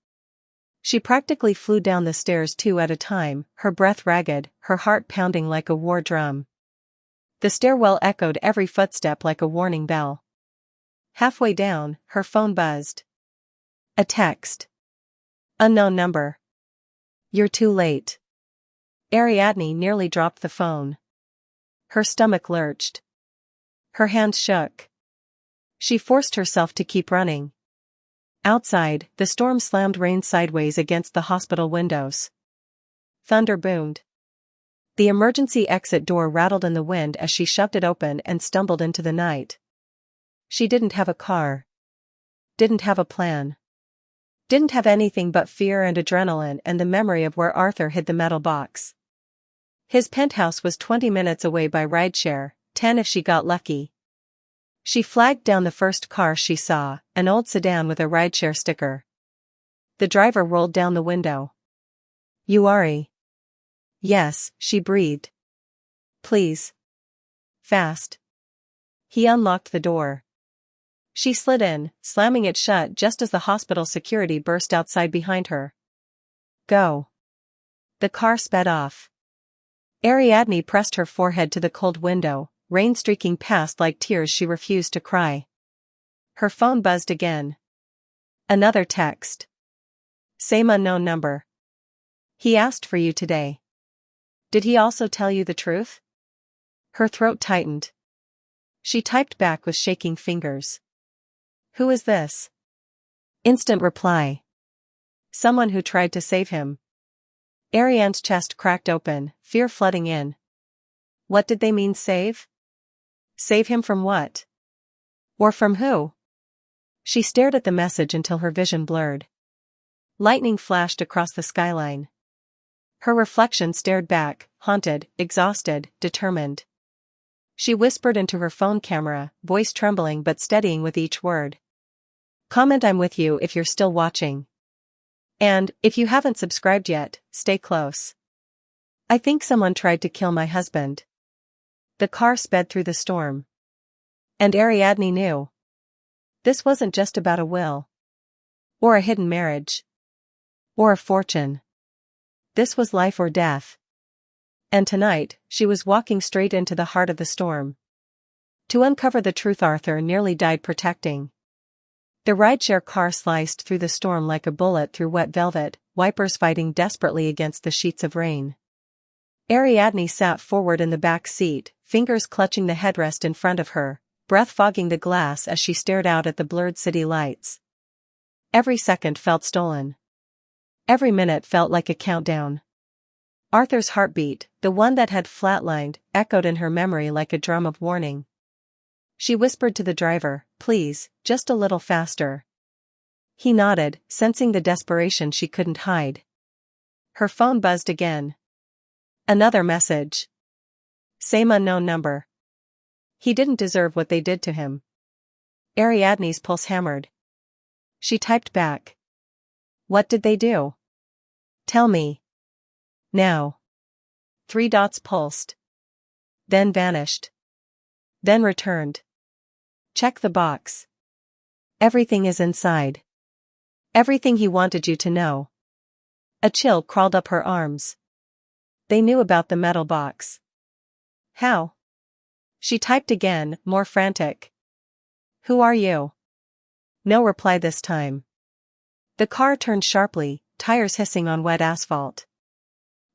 She practically flew down the stairs 2 at a time, her breath ragged, her heart pounding like a war drum. The stairwell echoed every footstep like a warning bell. Halfway down, her phone buzzed. A text. Unknown number. "You're too late." Ariadne nearly dropped the phone. Her stomach lurched. Her hands shook. She forced herself to keep running. Outside, the storm slammed rain sideways against the hospital windows. Thunder boomed. The emergency exit door rattled in the wind as she shoved it open and stumbled into the night. She didn't have a car. Didn't have a plan. Didn't have anything but fear and adrenaline and the memory of where Arthur hid the metal box. His penthouse was 20 minutes away by rideshare, 10 if she got lucky. She flagged down the first car she saw, an old sedan with a rideshare sticker. The driver rolled down the window. "You Ari?" "Yes," she breathed. "Please. Fast." He unlocked the door. She slid in, slamming it shut just as the hospital security burst outside behind her. "Go." The car sped off. Ariadne pressed her forehead to the cold window, rain streaking past like tears she refused to cry. Her phone buzzed again. Another text. "Same unknown number. He asked for you today. Did he also tell you the truth?" Her throat tightened. She typed back with shaking fingers. "Who is this?" Instant reply. "Someone who tried to save him." Ariadne's chest cracked open, fear flooding in. What did they mean save? Save him from what? Or from who? She stared at the message until her vision blurred. Lightning flashed across the skyline. Her reflection stared back, haunted, exhausted, determined. She whispered into her phone camera, voice trembling but steadying with each word. "Comment I'm with you if you're still watching. And, if you haven't subscribed yet, stay close. I think someone tried to kill my husband." The car sped through the storm. And Ariadne knew. This wasn't just about a will. Or a hidden marriage. Or a fortune. This was life or death. And tonight, she was walking straight into the heart of the storm. To uncover the truth Arthur nearly died protecting. The rideshare car sliced through the storm like a bullet through wet velvet, wipers fighting desperately against the sheets of rain. Ariadne sat forward in the back seat, fingers clutching the headrest in front of her, breath fogging the glass as she stared out at the blurred city lights. Every second felt stolen. Every minute felt like a countdown. Arthur's heartbeat, the one that had flatlined, echoed in her memory like a drum of warning. She whispered to the driver, "Please, just a little faster." He nodded, sensing the desperation she couldn't hide. Her phone buzzed again. Another message. Same unknown number. He didn't deserve what they did to him. Ariadne's pulse hammered. She typed back. "What did they do? Tell me. Now." 3 dots pulsed. Then vanished. Then returned. "Check the box. Everything is inside. Everything he wanted you to know." A chill crawled up her arms. They knew about the metal box. How? She typed again, more frantic. "Who are you?" No reply this time. The car turned sharply, tires hissing on wet asphalt.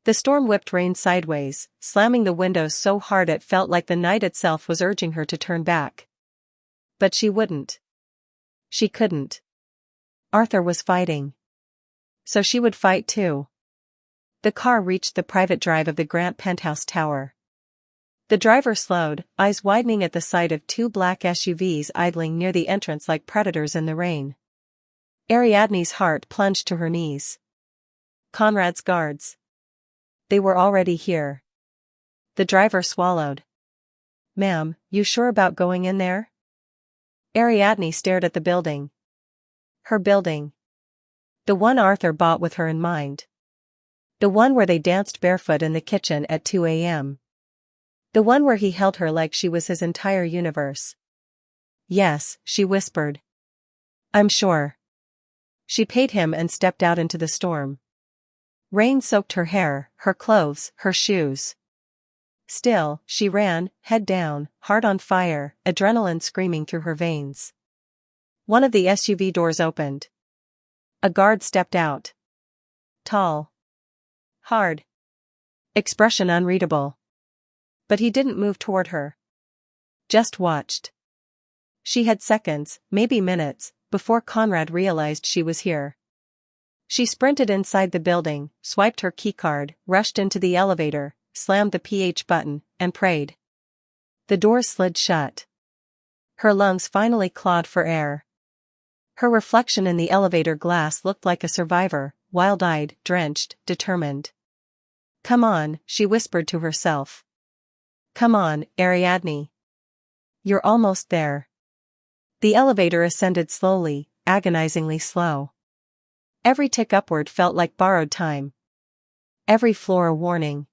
The storm whipped rain sideways, slamming the windows so hard it felt like the night itself was urging her to turn back. But she wouldn't. She couldn't. Arthur was fighting. So she would fight too. The car reached the private drive of the Grant penthouse tower. The driver slowed, eyes widening at the sight of 2 black SUVs idling near the entrance like predators in the rain. Ariadne's heart plunged to her knees. Conrad's guards. They were already here. The driver swallowed. "Ma'am, you sure about going in there?" Ariadne stared at the building. Her building. The one Arthur bought with her in mind. The one where they danced barefoot in the kitchen at 2 a.m. The one where he held her like she was his entire universe. "Yes," she whispered. "I'm sure." She paid him and stepped out into the storm. Rain soaked her hair, her clothes, her shoes. Still, she ran, head down, heart on fire, adrenaline screaming through her veins. One of the SUV doors opened. A guard stepped out. Tall. Hard. Expression unreadable. But he didn't move toward her. Just watched. She had seconds, maybe minutes, before Conrad realized she was here. She sprinted inside the building, swiped her keycard, rushed into the elevator, slammed the PH button, and prayed. The doors slid shut. Her lungs finally clawed for air. Her reflection in the elevator glass looked like a survivor, wild-eyed, drenched, determined. "Come on," she whispered to herself. "Come on, Ariadne. You're almost there." The elevator ascended slowly, agonizingly slow. Every tick upward felt like borrowed time. Every floor a warning.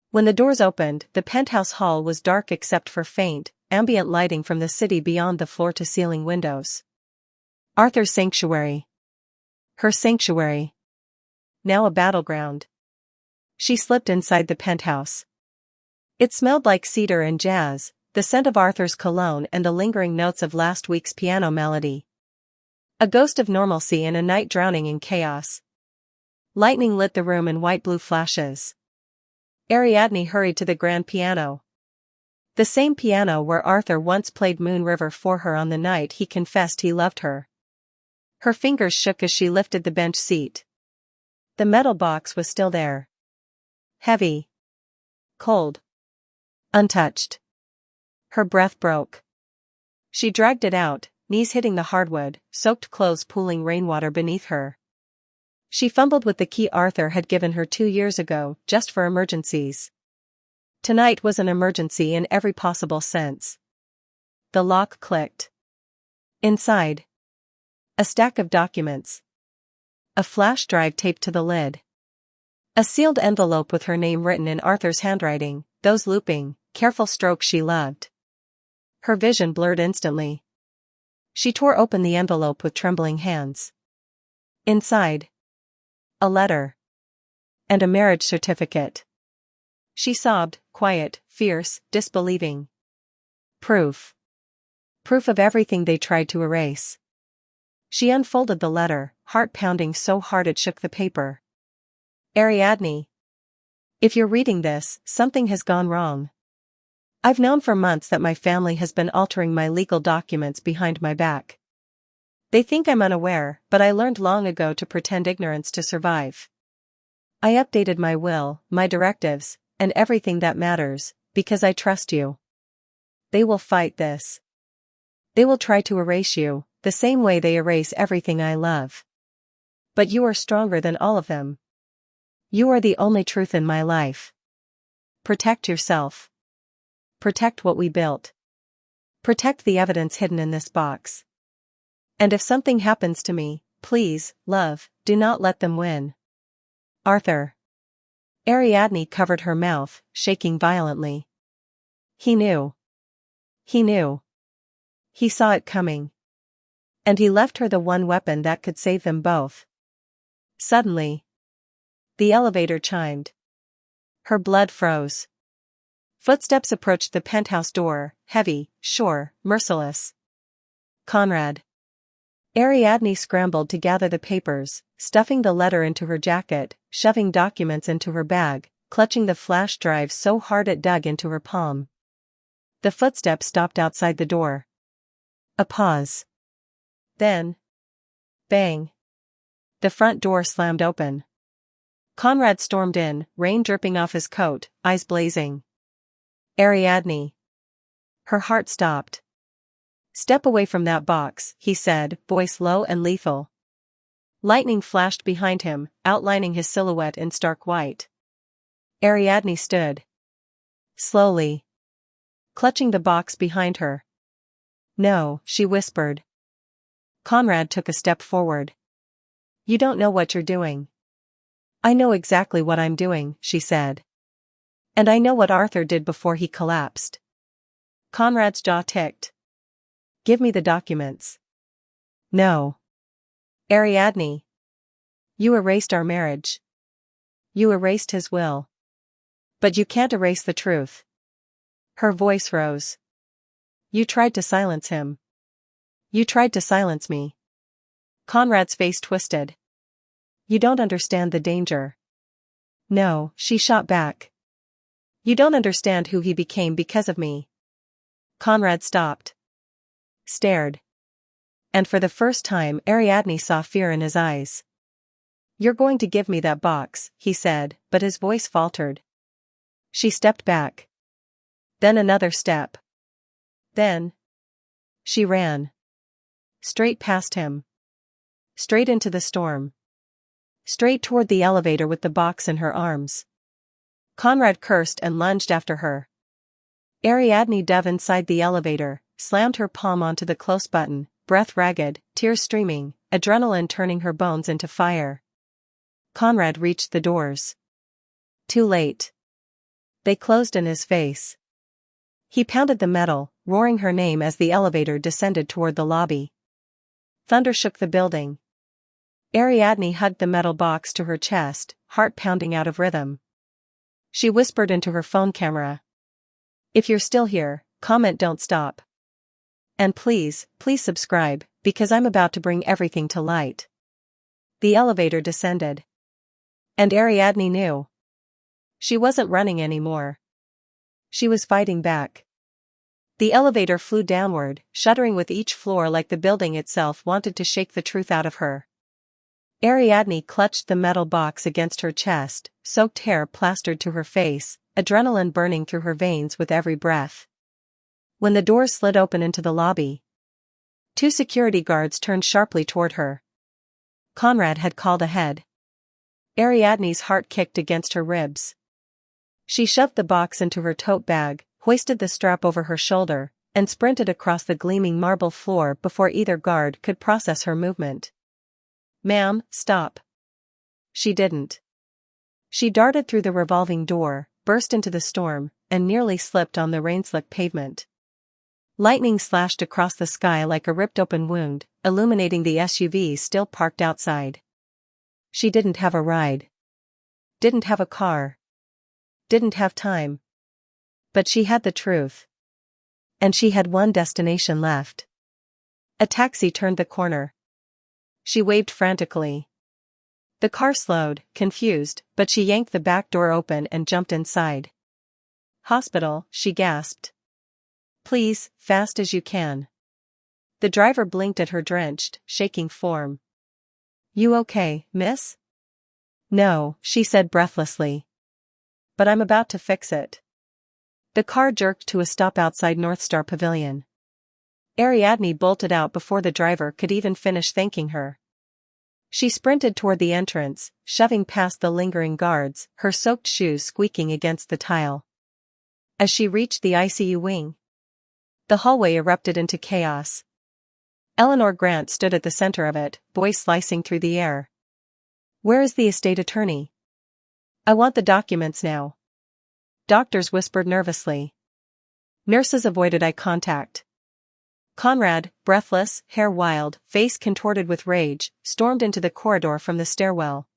When the doors opened, the penthouse hall was dark except for faint, ambient lighting from the city beyond the floor-to-ceiling windows. Arthur's sanctuary. Her sanctuary. Now a battleground. She slipped inside the penthouse. It smelled like cedar and jazz, the scent of Arthur's cologne and the lingering notes of last week's piano melody. A ghost of normalcy in a night drowning in chaos. Lightning lit the room in white-blue flashes. Ariadne hurried to the grand piano. The same piano where Arthur once played Moon River for her on the night he confessed he loved her. Her fingers shook as she lifted the bench seat. The metal box was still there. Heavy. Cold. Untouched. Her breath broke. She dragged it out, knees hitting the hardwood, soaked clothes pooling rainwater beneath her. She fumbled with the key Arthur had given her 2 years ago, just for emergencies. Tonight was an emergency in every possible sense. The lock clicked. Inside. A stack of documents. A flash drive taped to the lid. A sealed envelope with her name written in Arthur's handwriting, those looping, careful strokes she loved. Her vision blurred instantly. She tore open the envelope with trembling hands. Inside. A letter. And a marriage certificate. She sobbed, quiet, fierce, disbelieving. Proof. Proof of everything they tried to erase. She unfolded the letter, heart pounding so hard it shook the paper. Ariadne. If you're reading this, something has gone wrong. I've known for months that my family has been altering my legal documents behind my back. They think I'm unaware, but I learned long ago to pretend ignorance to survive. I updated my will, my directives, and everything that matters, because I trust you. They will fight this. They will try to erase you, the same way they erase everything I love. But you are stronger than all of them. You are the only truth in my life. Protect yourself. Protect what we built. Protect the evidence hidden in this box. And if something happens to me, please, love, do not let them win. Arthur. Ariadne covered her mouth, shaking violently. He knew. He knew. He saw it coming. And he left her the one weapon that could save them both. Suddenly. The elevator chimed. Her blood froze. Footsteps approached the penthouse door, heavy, sure, merciless. Conrad. Ariadne scrambled to gather the papers, stuffing the letter into her jacket, shoving documents into her bag, clutching the flash drive so hard it dug into her palm. The footsteps stopped outside the door. A pause. Then. Bang. The front door slammed open. Conrad stormed in, rain dripping off his coat, eyes blazing. Ariadne. Her heart stopped. Step away from that box, he said, voice low and lethal. Lightning flashed behind him, outlining his silhouette in stark white. Ariadne stood. Slowly. Clutching the box behind her. No, she whispered. Conrad took a step forward. You don't know what you're doing. I know exactly what I'm doing, she said. And I know what Arthur did before he collapsed. Conrad's jaw ticked. Give me the documents. No. Ariadne. You erased our marriage. You erased his will. But you can't erase the truth. Her voice rose. You tried to silence him. You tried to silence me. Conrad's face twisted. You don't understand the danger. No, she shot back. You don't understand who he became because of me. Conrad stopped. Stared. And for the first time Ariadne saw fear in his eyes. You're going to give me that box, he said, but his voice faltered. She stepped back. Then another step. Then. She ran. Straight past him. Straight into the storm. Straight toward the elevator with the box in her arms. Conrad cursed and lunged after her. Ariadne dove inside the elevator, slammed her palm onto the close button, breath ragged, tears streaming, adrenaline turning her bones into fire. Conrad reached the doors. Too late. They closed in his face. He pounded the metal, roaring her name as the elevator descended toward the lobby. Thunder shook the building. Ariadne hugged the metal box to her chest, heart pounding out of rhythm. She whispered into her phone camera. "If you're still here, comment don't stop. And please subscribe, because I'm about to bring everything to light." The elevator descended. And Ariadne knew. She wasn't running anymore. She was fighting back. The elevator flew downward, shuddering with each floor like the building itself wanted to shake the truth out of her. Ariadne clutched the metal box against her chest, soaked hair plastered to her face, adrenaline burning through her veins with every breath. When the doors slid open into the lobby, 2 security guards turned sharply toward her. Conrad had called ahead. Ariadne's heart kicked against her ribs. She shoved the box into her tote bag, hoisted the strap over her shoulder, and sprinted across the gleaming marble floor before either guard could process her movement. "Ma'am, stop." She didn't. She darted through the revolving door, burst into the storm, and nearly slipped on the rain-slick pavement. Lightning slashed across the sky like a ripped-open wound, illuminating the SUV still parked outside. She didn't have a ride. Didn't have a car. Didn't have time. But she had the truth. And she had one destination left. A taxi turned the corner. She waved frantically. The car slowed, confused, but she yanked the back door open and jumped inside. "Hospital," she gasped. "Please, fast as you can." The driver blinked at her drenched, shaking form. "You okay, miss?" "No," she said breathlessly. "But I'm about to fix it." The car jerked to a stop outside Northstar Pavilion. Ariadne bolted out before the driver could even finish thanking her. She sprinted toward the entrance, shoving past the lingering guards, her soaked shoes squeaking against the tile. As she reached the ICU wing, the hallway erupted into chaos. Eleanor Grant stood at the center of it, voice slicing through the air. "Where is the estate attorney? I want the documents now." Doctors whispered nervously. Nurses avoided eye contact. Conrad, breathless, hair wild, face contorted with rage, stormed into the corridor from the stairwell.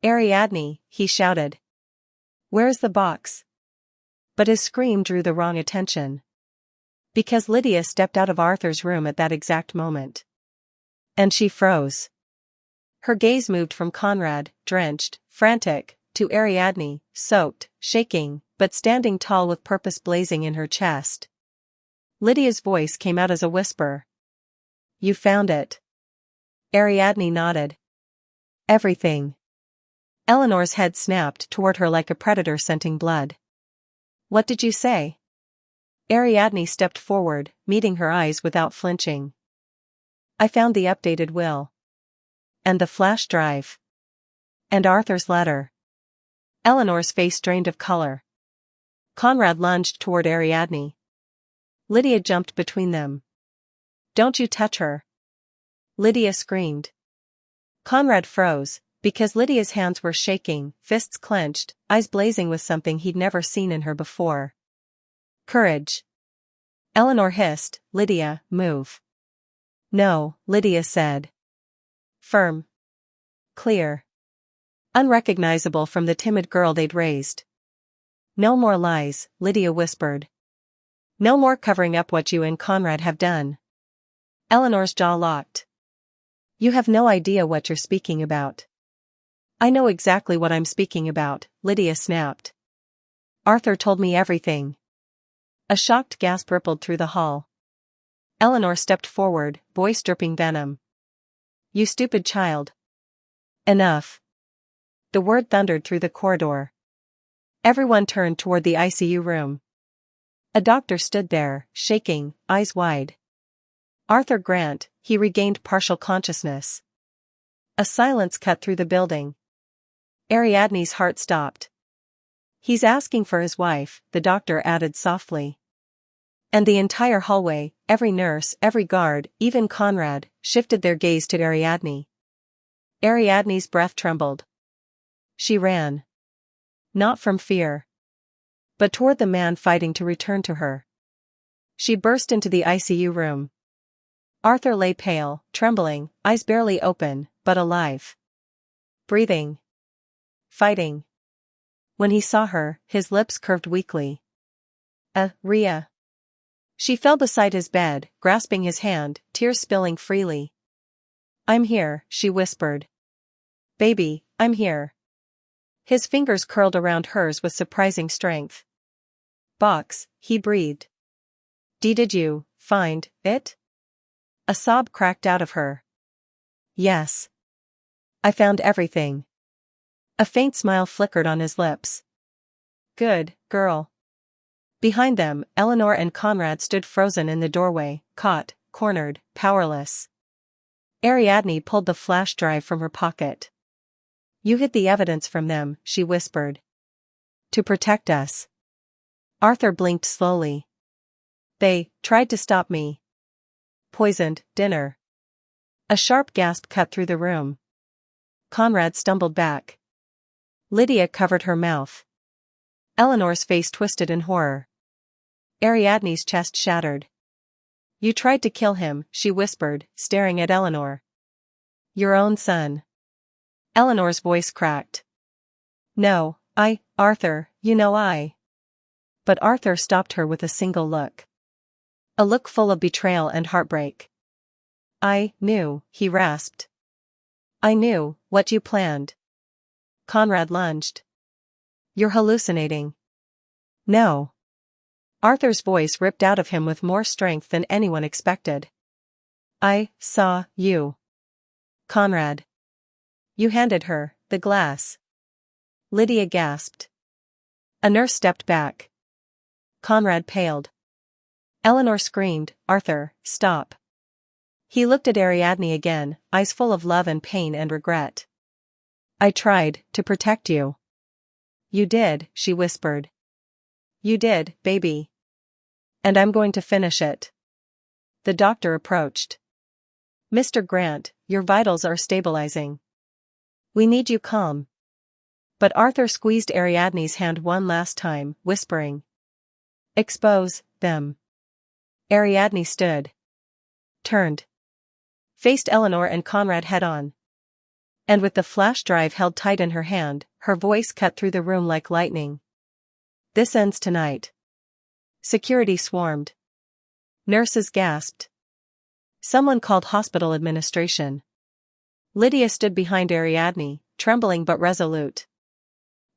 "Ariadne," he shouted. "Where is the box?" But his scream drew the wrong attention. Because Lydia stepped out of Arthur's room at that exact moment. And she froze. Her gaze moved from Conrad, drenched, frantic, to Ariadne, soaked, shaking, but standing tall with purpose blazing in her chest. Lydia's voice came out as a whisper. "You found it." Ariadne nodded. "Everything." Eleanor's head snapped toward her like a predator scenting blood. "What did you say?" Ariadne stepped forward, meeting her eyes without flinching. "I found the updated will. And the flash drive. And Arthur's letter." Eleanor's face drained of color. Conrad lunged toward Ariadne. Lydia jumped between them. "Don't you touch her!" Lydia screamed. Conrad froze, because Lydia's hands were shaking, fists clenched, eyes blazing with something he'd never seen in her before. "Courage!" Eleanor hissed. "Lydia, move." "No," Lydia said. Firm. Clear. Unrecognizable from the timid girl they'd raised. "No more lies," Lydia whispered. "No more covering up what you and Conrad have done." Eleanor's jaw locked. "You have no idea what you're speaking about." "I know exactly what I'm speaking about," Lydia snapped. "Arthur told me everything." A shocked gasp rippled through the hall. Eleanor stepped forward, voice dripping venom. "You stupid child. Enough." The word thundered through the corridor. Everyone turned toward the ICU room. A doctor stood there, shaking, eyes wide. Arthur Grant, he regained partial consciousness. A silence cut through the building. Ariadne's heart stopped. He's asking for his wife, the doctor added softly. And the entire hallway, every nurse, every guard, even Conrad, shifted their gaze to Ariadne. Ariadne's breath trembled. She ran. Not from fear, but toward the man fighting to return to her. She burst into the ICU room. Arthur lay pale, trembling, eyes barely open, but alive. Breathing. Fighting. When he saw her, his lips curved weakly. Rhea. She fell beside his bed, grasping his hand, tears spilling freely. I'm here, she whispered. Baby, I'm here. His fingers curled around hers with surprising strength. Box, he breathed. Did you find it? A sob cracked out of her. Yes. I found everything. A faint smile flickered on his lips. Good, girl. Behind them, Eleanor and Conrad stood frozen in the doorway, caught, cornered, powerless. Ariadne pulled the flash drive from her pocket. You hid the evidence from them, she whispered. To protect us. Arthur blinked slowly. They tried to stop me. Poisoned dinner. A sharp gasp cut through the room. Conrad stumbled back. Lydia covered her mouth. Eleanor's face twisted in horror. Ariadne's chest shattered. You tried to kill him, she whispered, staring at Eleanor. Your own son. Eleanor's voice cracked. No, Arthur, you know I. But Arthur stopped her with a single look. A look full of betrayal and heartbreak. I knew, he rasped. I knew what you planned. Conrad lunged. You're hallucinating. No. Arthur's voice ripped out of him with more strength than anyone expected. I saw you. Conrad. You handed her the glass. Lydia gasped. A nurse stepped back. Conrad paled. Eleanor screamed, Arthur, stop. He looked at Ariadne again, eyes full of love and pain and regret. I tried to protect you. You did, she whispered. You did, baby. And I'm going to finish it. The doctor approached. Mr. Grant, your vitals are stabilizing. We need you calm. But Arthur squeezed Ariadne's hand one last time, whispering. Expose them. Ariadne stood. Turned. Faced Eleanor and Conrad head-on. And with the flash drive held tight in her hand, her voice cut through the room like lightning. This ends tonight. Security swarmed. Nurses gasped. Someone called hospital administration. Lydia stood behind Ariadne, trembling but resolute.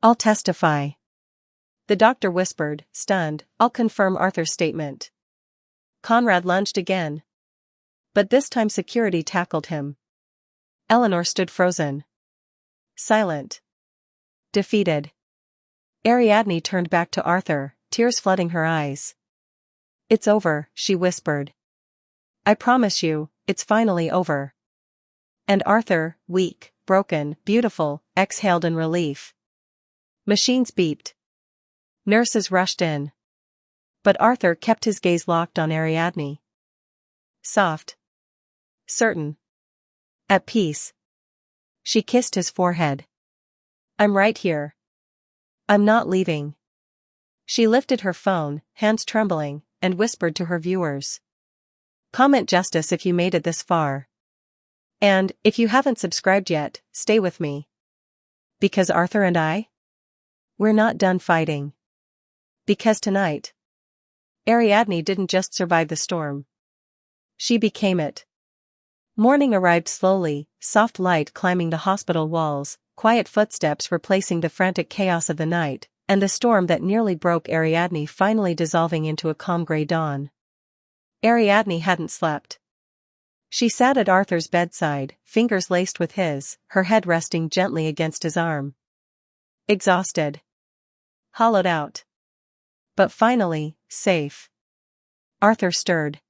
I'll testify. The doctor whispered, stunned, I'll confirm Arthur's statement. Conrad lunged again. But this time security tackled him. Eleanor stood frozen. Silent. Defeated. Ariadne turned back to Arthur, tears flooding her eyes. It's over, she whispered. I promise you, it's finally over. And Arthur, weak, broken, beautiful, exhaled in relief. Machines beeped. Nurses rushed in. But Arthur kept his gaze locked on Ariadne. Soft. Certain. At peace. She kissed his forehead. I'm right here. I'm not leaving. She lifted her phone, hands trembling, and whispered to her viewers. Comment justice if you made it this far. And, if you haven't subscribed yet, stay with me. Because Arthur and I? We're not done fighting. Because tonight, Ariadne didn't just survive the storm. She became it. Morning arrived slowly, soft light climbing the hospital walls, quiet footsteps replacing the frantic chaos of the night, and the storm that nearly broke Ariadne finally dissolving into a calm gray dawn. Ariadne hadn't slept. She sat at Arthur's bedside, fingers laced with his, her head resting gently against his arm. Exhausted. Hollowed out. But finally, safe. Arthur stirred.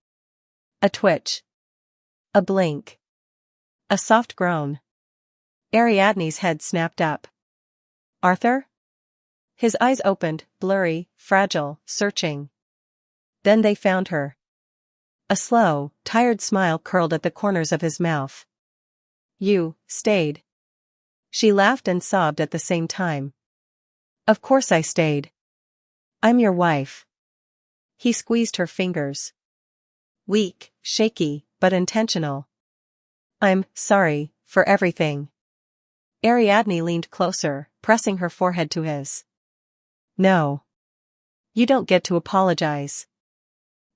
A twitch. A blink. A soft groan. Ariadne's head snapped up. Arthur? His eyes opened, blurry, fragile, searching. Then they found her. A slow, tired smile curled at the corners of his mouth. You stayed. She laughed and sobbed at the same time. Of course I stayed. I'm your wife. He squeezed her fingers. Weak, shaky, but intentional. I'm sorry for everything. Ariadne leaned closer, pressing her forehead to his. No. You don't get to apologize.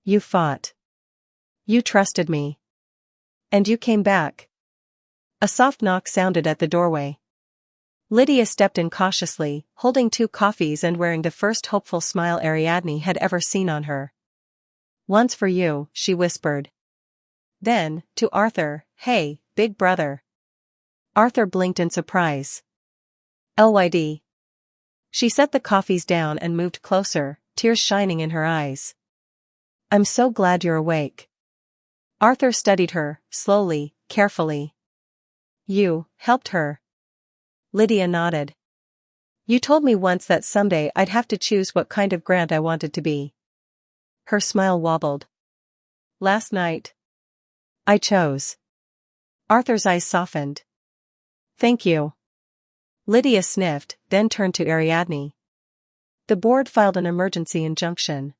You fought. You trusted me. And you came back. A soft knock sounded at the doorway. Lydia stepped in cautiously, holding 2 coffees and wearing the first hopeful smile Ariadne had ever seen on her. One's for you, she whispered. Then, to Arthur, hey, big brother. Arthur blinked in surprise. LYD. She set the coffees down and moved closer, tears shining in her eyes. I'm so glad you're awake. Arthur studied her, slowly, carefully. You helped her. Lydia nodded. You told me once that someday I'd have to choose what kind of Grant I wanted to be. Her smile wobbled. Last night. I chose. Arthur's eyes softened. Thank you. Lydia sniffed, then turned to Ariadne. The board filed an emergency injunction.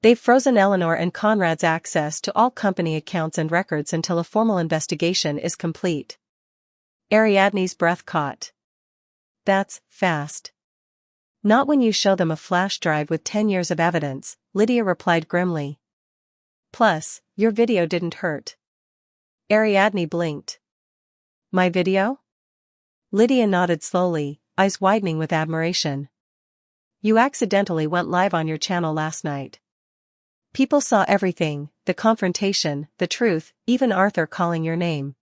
They've frozen Eleanor and Conrad's access to all company accounts and records until a formal investigation is complete. Ariadne's breath caught. That's fast. Not when you show them a flash drive with 10 years of evidence, Lydia replied grimly. Plus, your video didn't hurt. Ariadne blinked. My video? Lydia nodded slowly, eyes widening with admiration. You accidentally went live on your channel last night. People saw everything, the confrontation, the truth, even Arthur calling your name.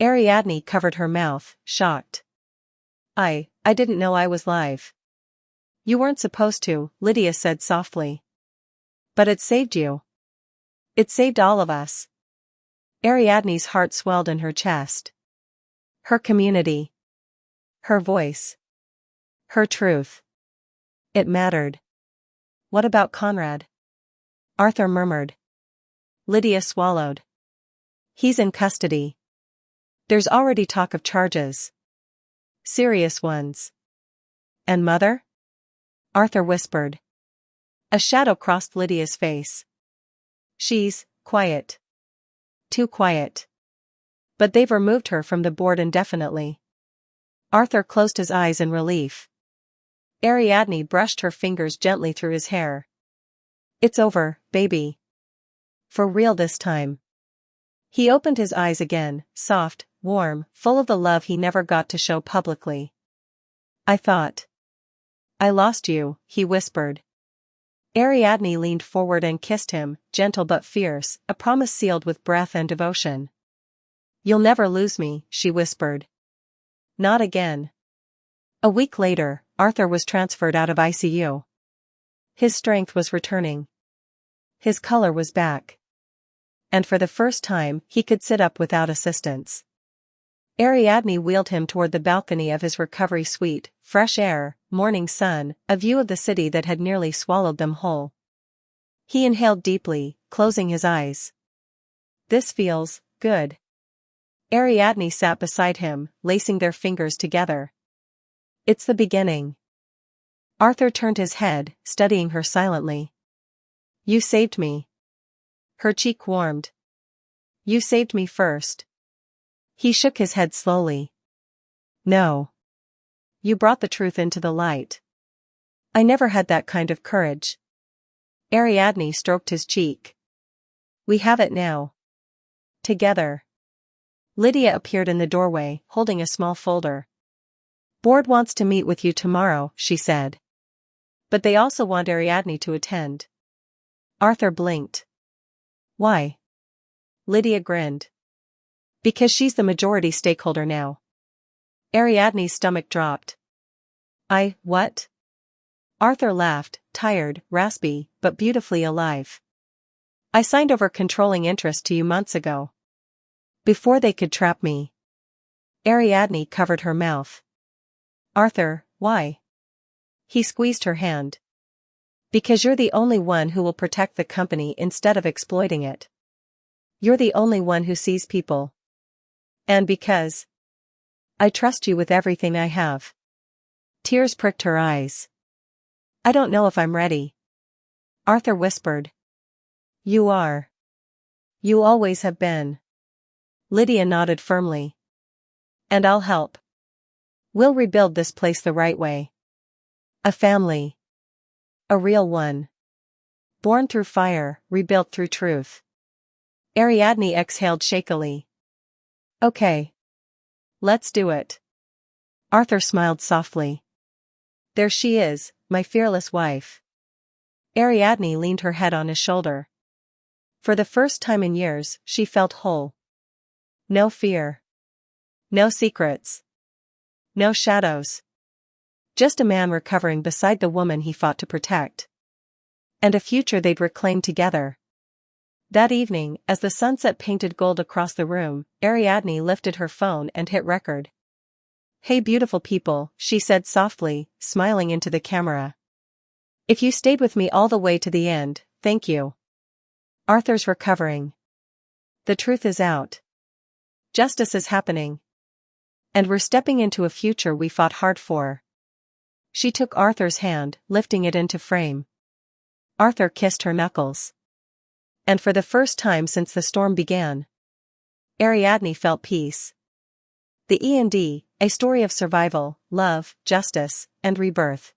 Ariadne covered her mouth, shocked. I didn't know I was live. You weren't supposed to, Lydia said softly. But it saved you. It saved all of us. Ariadne's heart swelled in her chest. Her community. Her voice. Her truth. It mattered. What about Conrad? Arthur murmured. Lydia swallowed. He's in custody. There's already talk of charges. Serious ones. And Mother? Arthur whispered. A shadow crossed Lydia's face. She's quiet. Too quiet. But they've removed her from the board indefinitely. Arthur closed his eyes in relief. Ariadne brushed her fingers gently through his hair. It's over, baby. For real this time. He opened his eyes again, soft, warm, full of the love he never got to show publicly. I thought. I lost you, he whispered. Ariadne leaned forward and kissed him, gentle but fierce, a promise sealed with breath and devotion. You'll never lose me, she whispered. Not again. A week later, Arthur was transferred out of ICU. His strength was returning. His color was back. And for the first time, he could sit up without assistance. Ariadne wheeled him toward the balcony of his recovery suite, fresh air, morning sun, a view of the city that had nearly swallowed them whole. He inhaled deeply, closing his eyes. This feels good. Ariadne sat beside him, lacing their fingers together. It's the beginning. Arthur turned his head, studying her silently. You saved me. Her cheek warmed. You saved me first. He shook his head slowly. No. You brought the truth into the light. I never had that kind of courage. Ariadne stroked his cheek. We have it now. Together. Lydia appeared in the doorway, holding a small folder. Board wants to meet with you tomorrow, she said. But they also want Ariadne to attend. Arthur blinked. Why? Lydia grinned. Because she's the majority stakeholder now. Ariadne's stomach dropped. What? Arthur laughed, tired, raspy, but beautifully alive. I signed over controlling interest to you months ago. Before they could trap me. Ariadne covered her mouth. Arthur, why? He squeezed her hand. Because you're the only one who will protect the company instead of exploiting it. You're the only one who sees people. And because I trust you with everything I have. Tears pricked her eyes. I don't know if I'm ready. Arthur whispered. You are. You always have been. Lydia nodded firmly. And I'll help. We'll rebuild this place the right way. A family. A real one. Born through fire, rebuilt through truth. Ariadne exhaled shakily. Okay. Let's do it. Arthur smiled softly. There she is, my fearless wife. Ariadne leaned her head on his shoulder. For the first time in years, she felt whole. No fear. No secrets. No shadows. Just a man recovering beside the woman he fought to protect. And a future they'd reclaim together. That evening, as the sunset painted gold across the room, Ariadne lifted her phone and hit record. Hey beautiful people, she said softly, smiling into the camera. If you stayed with me all the way to the end, thank you. Arthur's recovering. The truth is out. Justice is happening. And we're stepping into a future we fought hard for. She took Arthur's hand, lifting it into frame. Arthur kissed her knuckles. And for the first time since the storm began, Ariadne felt peace. The E&D, a story of survival, love, justice, and rebirth.